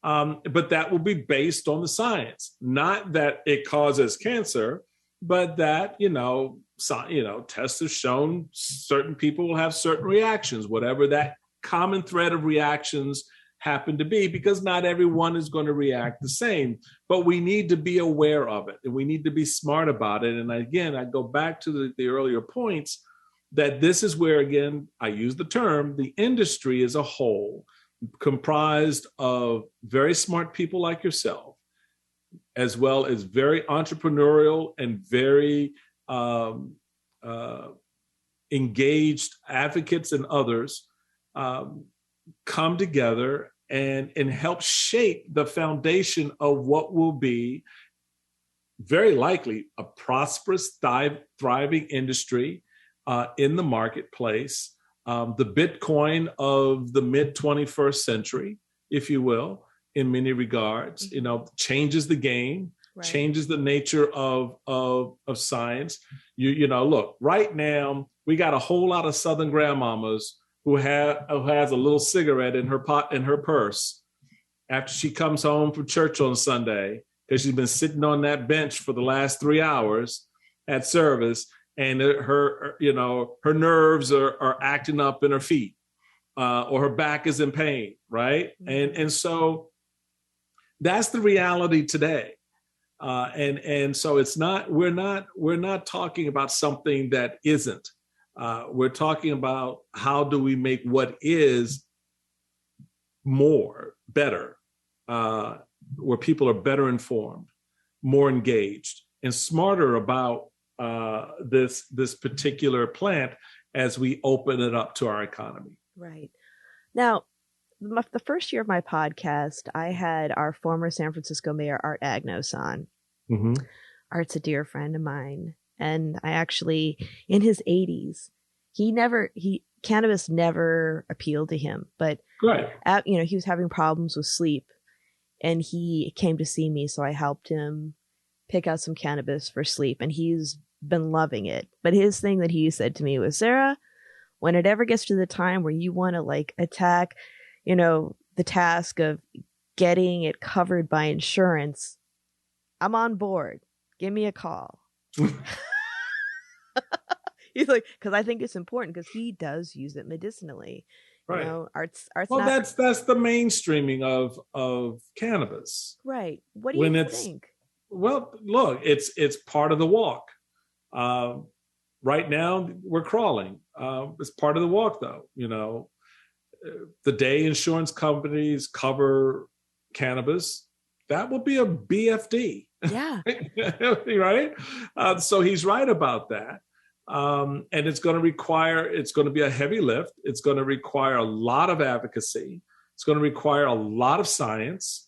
[SPEAKER 3] But that will be based on the science, not that it causes cancer, but that, tests have shown certain people will have certain reactions, whatever that common thread of reactions happen to be, because not everyone is going to react the same. But we need to be aware of it, and we need to be smart about it. And again, I go back to the earlier points that this is where, again, I use the term, the industry as a whole, comprised of very smart people like yourself, as well as very entrepreneurial and very engaged advocates and others, come together and help shape the foundation of what will be very likely a prosperous, thriving industry in the marketplace, the Bitcoin of the mid-21st century, if you will, in many regards, changes the game, changes the nature of science. Look, right now, we got a whole lot of Southern grandmamas who has a little cigarette in her purse after she comes home from church on Sunday, because she's been sitting on that bench for the last 3 hours at service, and her nerves are acting up in her feet, or her back is in pain, right? And so that's the reality today. And so we're not talking about something that isn't. We're talking about how do we make what is better, where people are better informed, more engaged, and smarter about this particular plant as we open it up to our economy.
[SPEAKER 2] Right. Now, the first year of my podcast, I had our former San Francisco Mayor, Art Agnos, on. Mm-hmm. Art's a dear friend of mine. And I actually, in his 80s, cannabis never appealed to him. But, he was having problems with sleep. And he came to see me, so I helped him pick out some cannabis for sleep. And he's been loving it. But his thing that he said to me was, Sara, when it ever gets to the time where you want to attack, the task of getting it covered by insurance, I'm on board. Give me a call. He's like, because I think it's important because he does use it medicinally.
[SPEAKER 3] Right.
[SPEAKER 2] You know, art's
[SPEAKER 3] Well,
[SPEAKER 2] not.
[SPEAKER 3] that's the mainstreaming of cannabis.
[SPEAKER 2] Right. What do
[SPEAKER 3] When
[SPEAKER 2] you
[SPEAKER 3] it's
[SPEAKER 2] think?
[SPEAKER 3] Well, look, it's part of the walk. Right now, we're crawling. It's part of the walk, though. You know, the day insurance companies cover cannabis, that will be a BFD.
[SPEAKER 2] Yeah.
[SPEAKER 3] Right? So he's right about that. And it's going to be a heavy lift. It's going to require a lot of advocacy. It's going to require a lot of science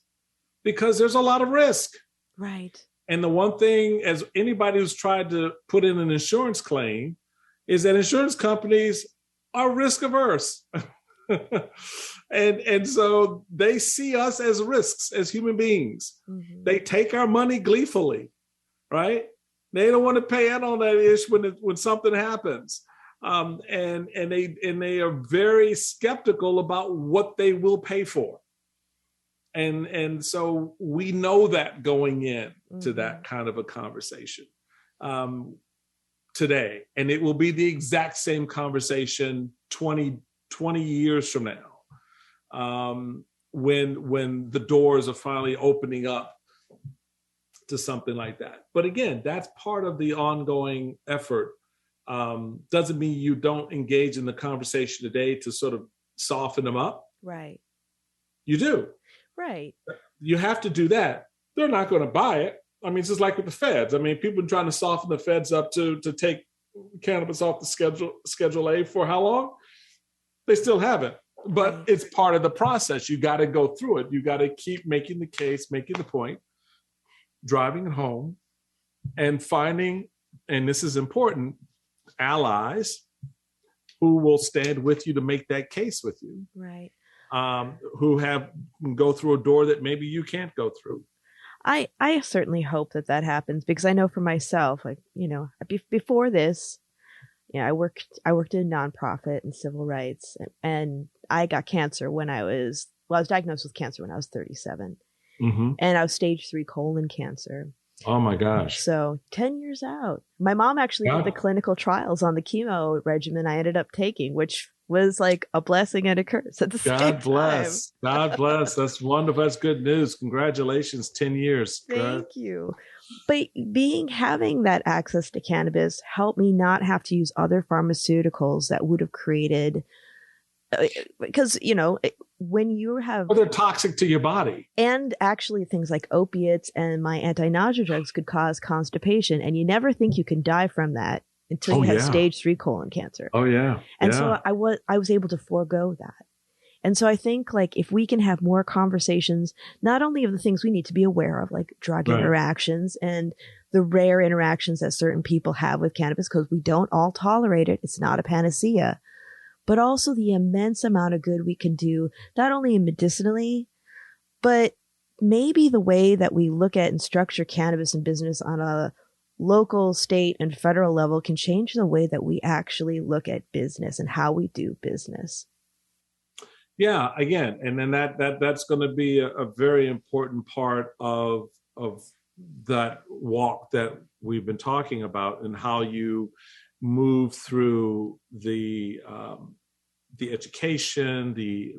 [SPEAKER 3] because there's a lot of risk.
[SPEAKER 2] Right.
[SPEAKER 3] And the one thing, as anybody who's tried to put in an insurance claim, is that insurance companies are risk averse. and so they see us as risks, as human beings. Mm-hmm. They take our money gleefully, right? They don't want to pay out on that issue when something happens. And they are very skeptical about what they will pay for. And so we know that going in to that kind of a conversation today. And it will be the exact same conversation 20 years from now, when the doors are finally opening up to something like that. But again, that's part of the ongoing effort. Doesn't mean you don't engage in the conversation today to sort of soften them up.
[SPEAKER 2] Right.
[SPEAKER 3] You do.
[SPEAKER 2] Right.
[SPEAKER 3] You have to do that. They're not going to buy it. I mean, it's just like with the feds. I mean, people are trying to soften the feds up to take cannabis off the Schedule A for how long? They still haven't. But it's part of the process. You got to go through it. You got to keep making the case, making the point, driving it home, and finding, and this is important, allies who will stand with you to make that case with you.
[SPEAKER 2] Right.
[SPEAKER 3] Who go through a door that maybe you can't go through.
[SPEAKER 2] I certainly hope that happens because I know for myself, like, you know, before this, yeah, I worked in nonprofit and civil rights, and I got cancer when I was diagnosed with cancer when I was 37, and I was stage 3 colon cancer.
[SPEAKER 3] Oh my gosh!
[SPEAKER 2] So 10 years out. My mom actually did the clinical trials on the chemo regimen I ended up taking, which was like a blessing and a curse at the same time.
[SPEAKER 3] God bless. That's wonderful. That's good news. Congratulations, 10 years.
[SPEAKER 2] Thank you. But having that access to cannabis helped me not have to use other pharmaceuticals that would have created, because, you know, when you have...
[SPEAKER 3] Well, they're toxic to your body.
[SPEAKER 2] And actually things like opiates and my anti-nausea drugs could cause constipation. And you never think you can die from that until you have stage 3 colon cancer.
[SPEAKER 3] Oh, yeah.
[SPEAKER 2] And so I was able to forego that. And so I think, like, if we can have more conversations, not only of the things we need to be aware of, like drug interactions and the rare interactions that certain people have with cannabis, because we don't all tolerate it. It's not a panacea. But also the immense amount of good we can do, not only medicinally, but maybe the way that we look at and structure cannabis and business on a local, state, and federal level can change the way that we actually look at business and how we do business.
[SPEAKER 3] Yeah, again, and then that's going to be a very important part of that walk that we've been talking about, and how you move through the education, the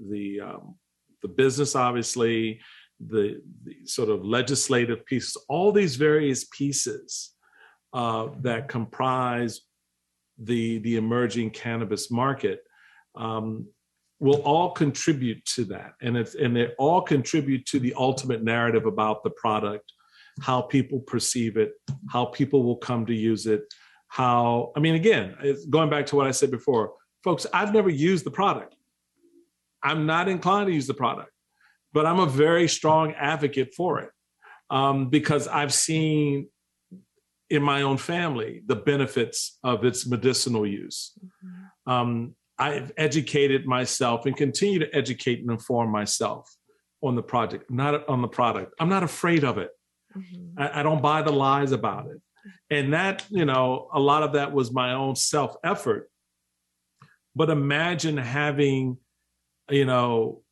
[SPEAKER 3] business, obviously, the sort of legislative pieces, all these various pieces that comprise the emerging cannabis market. Will all contribute to that, and they all contribute to the ultimate narrative about the product, how people perceive it, how people will come to use it. Again, it's going back to what I said before, folks. I've never used the product. I'm not inclined to use the product, but I'm a very strong advocate for it because I've seen in my own family the benefits of its medicinal use. I've educated myself and continue to educate and inform myself on the project, not on the product. I'm not afraid of it. I don't buy the lies about it. And that, you know, a lot of that was my own self-effort. But imagine having, you know,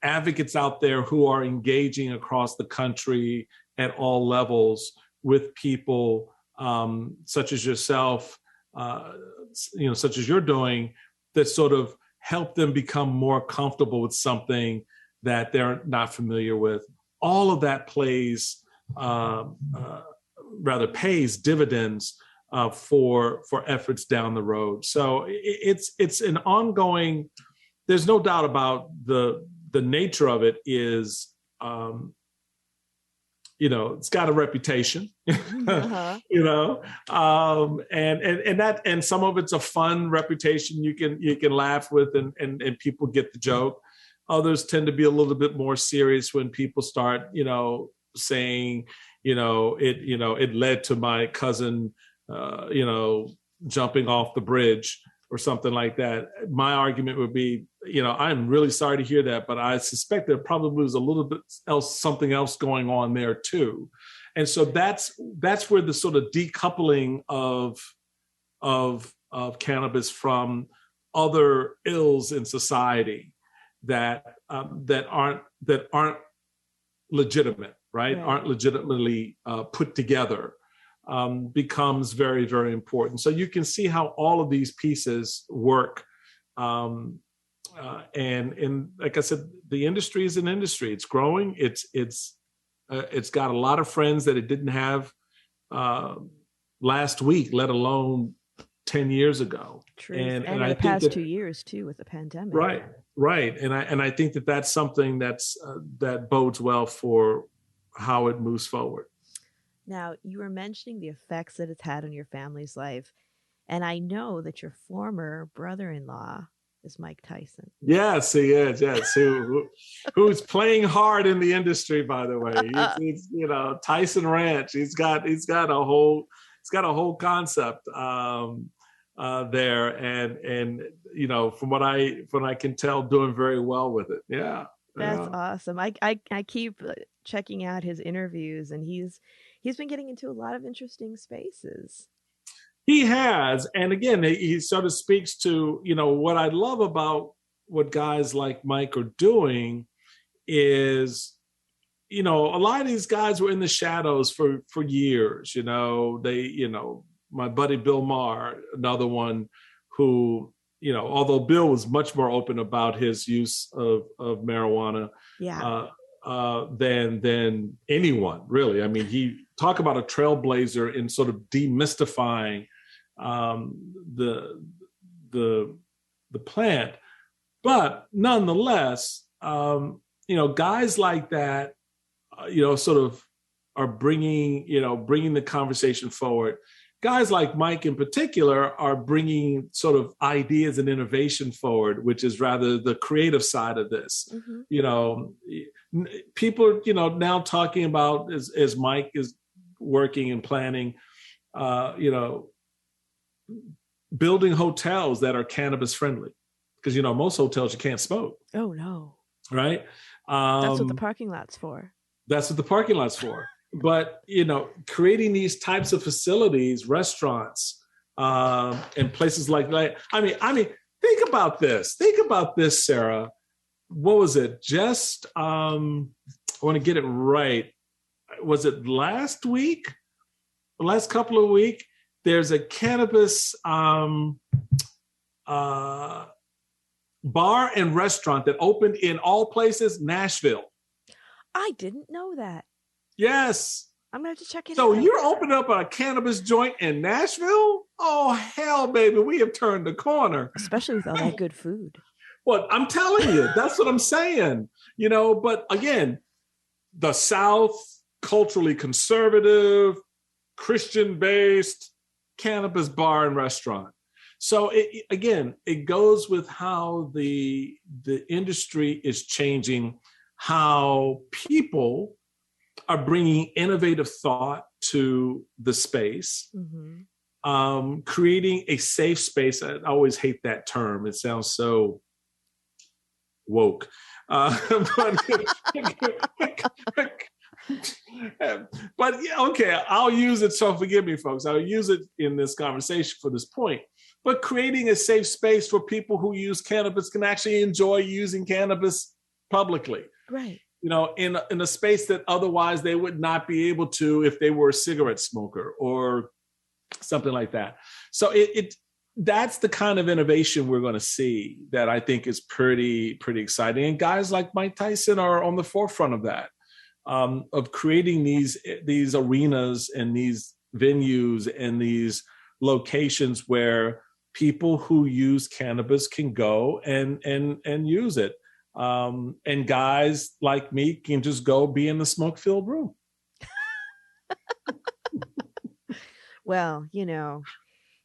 [SPEAKER 3] advocates out there who are engaging across the country at all levels with people such as yourself, such as you're doing, that sort of help them become more comfortable with something that they're not familiar with. All of that pays dividends for efforts down the road. So it's an ongoing. There's no doubt about the nature of it is, it's got a reputation,
[SPEAKER 2] Uh-huh.
[SPEAKER 3] and some of it's a fun reputation you can laugh with and people get the joke. Others tend to be a little bit more serious when people start, saying, it led to my cousin, jumping off the bridge or something like that. My argument would be, I'm really sorry to hear that, but I suspect there probably was a little bit something else going on there too. And so that's where the sort of decoupling of cannabis from other ills in society that aren't legitimate, right? Aren't legitimately put together, becomes very, very important. So you can see how all of these pieces work. And like I said, the industry is an industry. It's growing. It's got a lot of friends that it didn't have last week, let alone 10 years ago.
[SPEAKER 2] True.
[SPEAKER 3] And
[SPEAKER 2] in
[SPEAKER 3] I
[SPEAKER 2] the
[SPEAKER 3] think
[SPEAKER 2] past
[SPEAKER 3] that,
[SPEAKER 2] 2 years too, with the pandemic.
[SPEAKER 3] Right. And I think that's something that bodes well for how it moves forward.
[SPEAKER 2] Now, you were mentioning the effects that it's had on your family's life. And I know that your former brother-in-law is Mike Tyson.
[SPEAKER 3] Yes, he is. Yes, who's playing hard in the industry, by the way. He's Tyson Ranch. He's got a whole concept there, and from what I can tell, doing very well with it. Yeah,
[SPEAKER 2] that's awesome. I keep checking out his interviews, and he's been getting into a lot of interesting spaces.
[SPEAKER 3] He has. And again, he sort of speaks to, what I love about what guys like Mike are doing is, a lot of these guys were in the shadows for years. My buddy Bill Maher, another one who, although Bill was much more open about his use of marijuana, than anyone, really. I mean, he talk about a trailblazer in sort of demystifying the plant, but nonetheless, guys like that, sort of are bringing the conversation forward. Guys like Mike in particular are bringing sort of ideas and innovation forward, which is rather the creative side of this. Mm-hmm. People, now talking about as Mike is working and planning, building hotels that are cannabis friendly, because most hotels you can't smoke.
[SPEAKER 2] Oh no!
[SPEAKER 3] Right?
[SPEAKER 2] That's what the parking lot's for.
[SPEAKER 3] That's what the parking lot's for. But creating these types of facilities, restaurants, and places like that. I mean, think about this. Think about this, Sara. What was it? Just I want to get it right. Was it last week? The last couple of weeks? There's a cannabis bar and restaurant that opened in all places, Nashville.
[SPEAKER 2] I didn't know that.
[SPEAKER 3] Yes.
[SPEAKER 2] I'm going to have to check it out.
[SPEAKER 3] So you're opening up a cannabis joint in Nashville? Oh, hell, baby, we have turned the corner.
[SPEAKER 2] Especially with all that good food.
[SPEAKER 3] Well, I'm telling you, that's what I'm saying. But again, the South, culturally conservative, Christian-based, cannabis bar and restaurant. So it goes with how the industry is changing, how people are bringing innovative thought to the space, mm-hmm. Creating a safe space. I always hate that term. It sounds so woke. But yeah, okay, I'll use it. So forgive me, folks. I'll use it in this conversation for this point. But creating a safe space for people who use cannabis can actually enjoy using cannabis publicly.
[SPEAKER 2] Right.
[SPEAKER 3] in a space that otherwise they would not be able to if they were a cigarette smoker or something like that. So that's the kind of innovation we're going to see that I think is pretty exciting. And guys like Mike Tyson are on the forefront of that, of creating these arenas and these venues and these locations where people who use cannabis can go and use it. And guys like me can just go be in the smoke-filled room.
[SPEAKER 2] Well,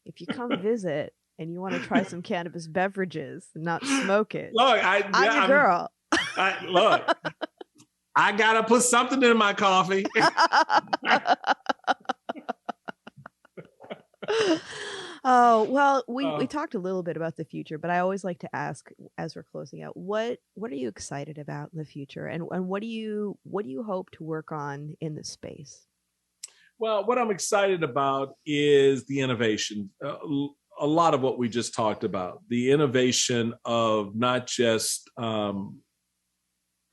[SPEAKER 2] if you come visit and you want to try some cannabis beverages, not smoke it,
[SPEAKER 3] look,
[SPEAKER 2] I'm your girl.
[SPEAKER 3] Look, I gotta put something in my coffee.
[SPEAKER 2] Oh, well, we talked a little bit about the future, but I always like to ask as we're closing out, what are you excited about in the future, and what do you hope to work on in this space?
[SPEAKER 3] Well, what I'm excited about is the innovation. A lot of what we just talked about, the innovation of not just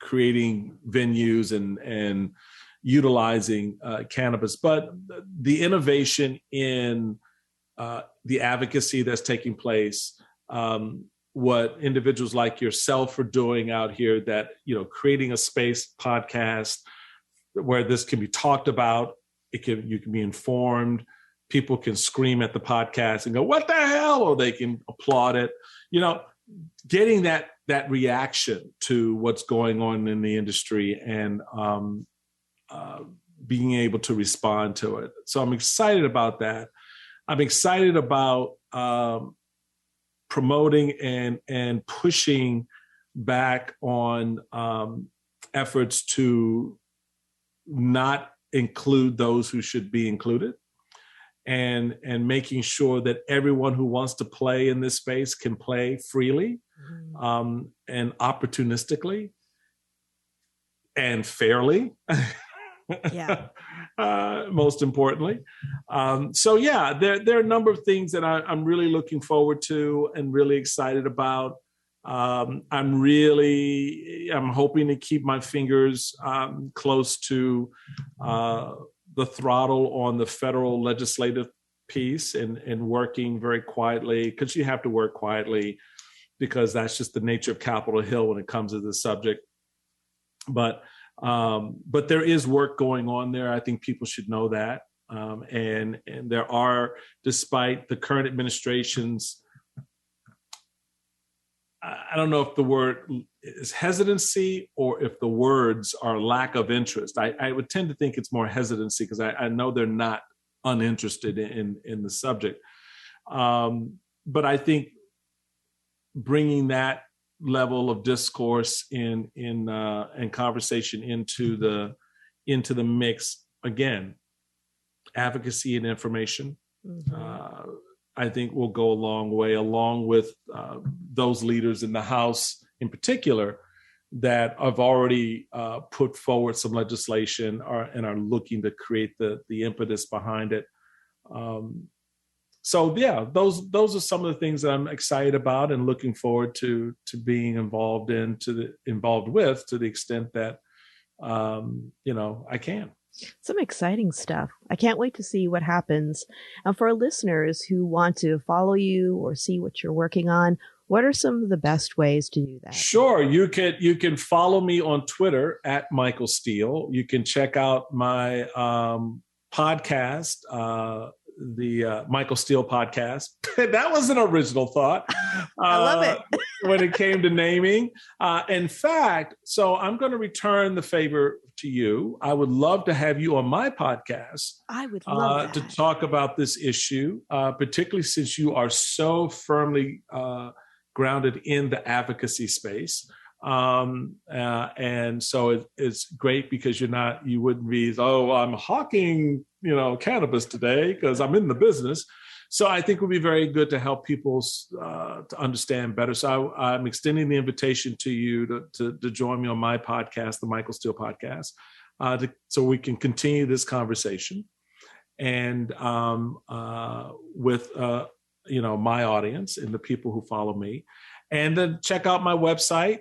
[SPEAKER 3] creating venues and utilizing cannabis, but the innovation in the advocacy that's taking place, what individuals like yourself are doing out here, that, creating a space podcast where this can be talked about. You can be informed. People can scream at the podcast and go, "What the hell?" Or they can applaud it. Getting that reaction to what's going on in the industry and being able to respond to it. So I'm excited about that. I'm excited about promoting and pushing back on efforts to not include those who should be included, and making sure that everyone who wants to play in this space can play freely, and opportunistically and fairly.
[SPEAKER 2] Yeah.
[SPEAKER 3] Most importantly. So yeah, there are a number of things that I'm really looking forward to and really excited about. I'm hoping to keep my fingers close to the throttle on the federal legislative piece and working very quietly, because you have to work quietly because that's just the nature of Capitol Hill when it comes to this subject. But there is work going on there. I think people should know that. And there are, despite the current administration's, I don't know if the word is hesitancy or if the words are lack of interest. I would tend to think it's more hesitancy, because I know they're not uninterested in the subject. But I think bringing that level of discourse and conversation into the mix, again, advocacy and information, I think will go a long way, along with those leaders in the House in particular that have already put forward some legislation and are looking to create the impetus behind it. So yeah, those are some of the things that I'm excited about and looking forward to being involved with to the extent that I can.
[SPEAKER 2] Some exciting stuff. I can't wait to see what happens. And for our listeners who want to follow you or see what you're working on, what are some of the best ways to do that?
[SPEAKER 3] Sure. You can follow me on Twitter at Michael Steele. You can check out my podcast, the Michael Steele podcast. That was an original thought.
[SPEAKER 2] I love it.
[SPEAKER 3] When it came to naming. In fact, so I'm going to return the favor to you. I would love to have you on my podcast.
[SPEAKER 2] I would love that.
[SPEAKER 3] To talk about this issue, particularly since you are so firmly grounded in the advocacy space. And so it's great because you wouldn't be, I'm hawking, cannabis today because I'm in the business. So I think it would be very good to help people to understand better. So I'm extending the invitation to you to join me on my podcast, the Michael Steele podcast, so we can continue this conversation and with my audience and the people who follow me. And then check out my website,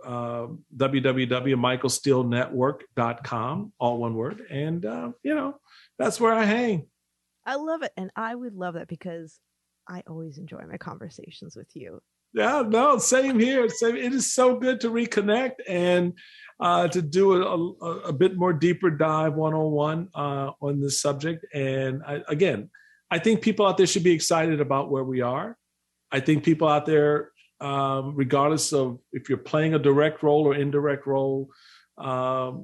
[SPEAKER 3] www.michaelsteelnetwork.com, all one word. And, that's where I hang.
[SPEAKER 2] I love it. And I would love that because I always enjoy my conversations with you.
[SPEAKER 3] Yeah, no, same here. Same. It is so good to reconnect and to do a bit more deeper dive one-on-one on this subject. And I think people out there should be excited about where we are. I think people out there, regardless of if you're playing a direct role or indirect role,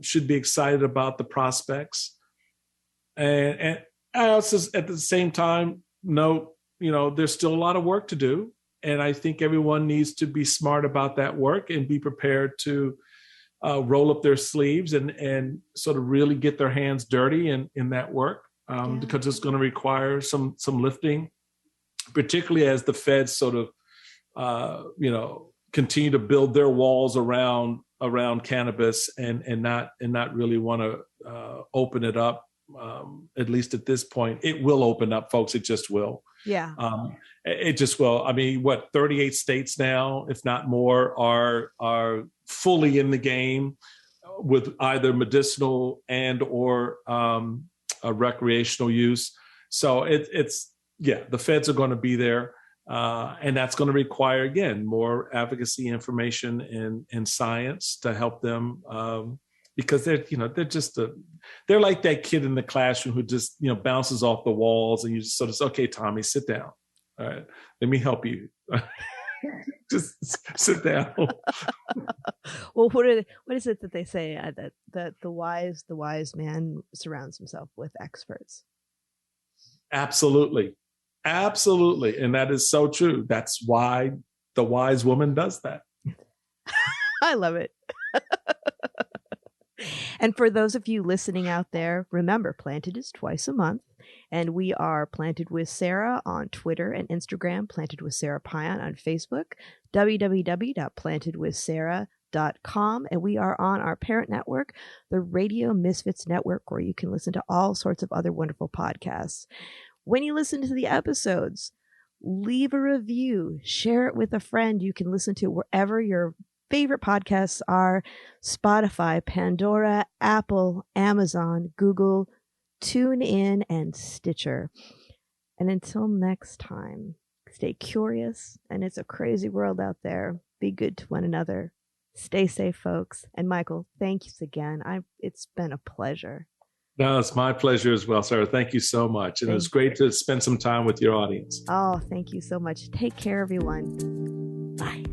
[SPEAKER 3] should be excited about the prospects. And I also, at the same time, note, there's still a lot of work to do. And I think everyone needs to be smart about that work and be prepared to roll up their sleeves and sort of really get their hands dirty in that work, because it's going to require some lifting, particularly as the feds sort of, continue to build their walls around cannabis and not really want to open it up. At least at this point, it will open up, folks. It just will.
[SPEAKER 2] Yeah.
[SPEAKER 3] It just will. I mean, 38 states now, if not more, are fully in the game with either medicinal and or recreational use. So the feds are going to be there. And that's going to require, again, more advocacy, information, and science to help them, because they're like that kid in the classroom who just bounces off the walls, and you just sort of say, "Okay, Tommy, sit down. All right, let me help you." Just sit down.
[SPEAKER 2] Well, what is it that they say that the wise man surrounds himself with experts?
[SPEAKER 3] Absolutely. And that is so true. That's why the wise woman does that.
[SPEAKER 2] I love it. And for those of you listening out there, remember, Planted is twice a month. And we are Planted with Sara on Twitter and Instagram, Planted with Sara Pion on Facebook, www.plantedwithsara.com. And we are on our parent network, the Radio Misfits Network, where you can listen to all sorts of other wonderful podcasts. When you listen to the episodes, leave a review, share it with a friend. You can listen to it wherever your favorite podcasts are: Spotify, Pandora, Apple, Amazon, Google, TuneIn, and Stitcher. And until next time, stay curious, and it's a crazy world out there. Be good to one another. Stay safe, folks. And Michael, thanks again. It's been a pleasure.
[SPEAKER 3] No, it's my pleasure as well, Sara. Thank you so much. And it was great to spend some time with your audience.
[SPEAKER 2] Oh, thank you so much. Take care, everyone. Bye.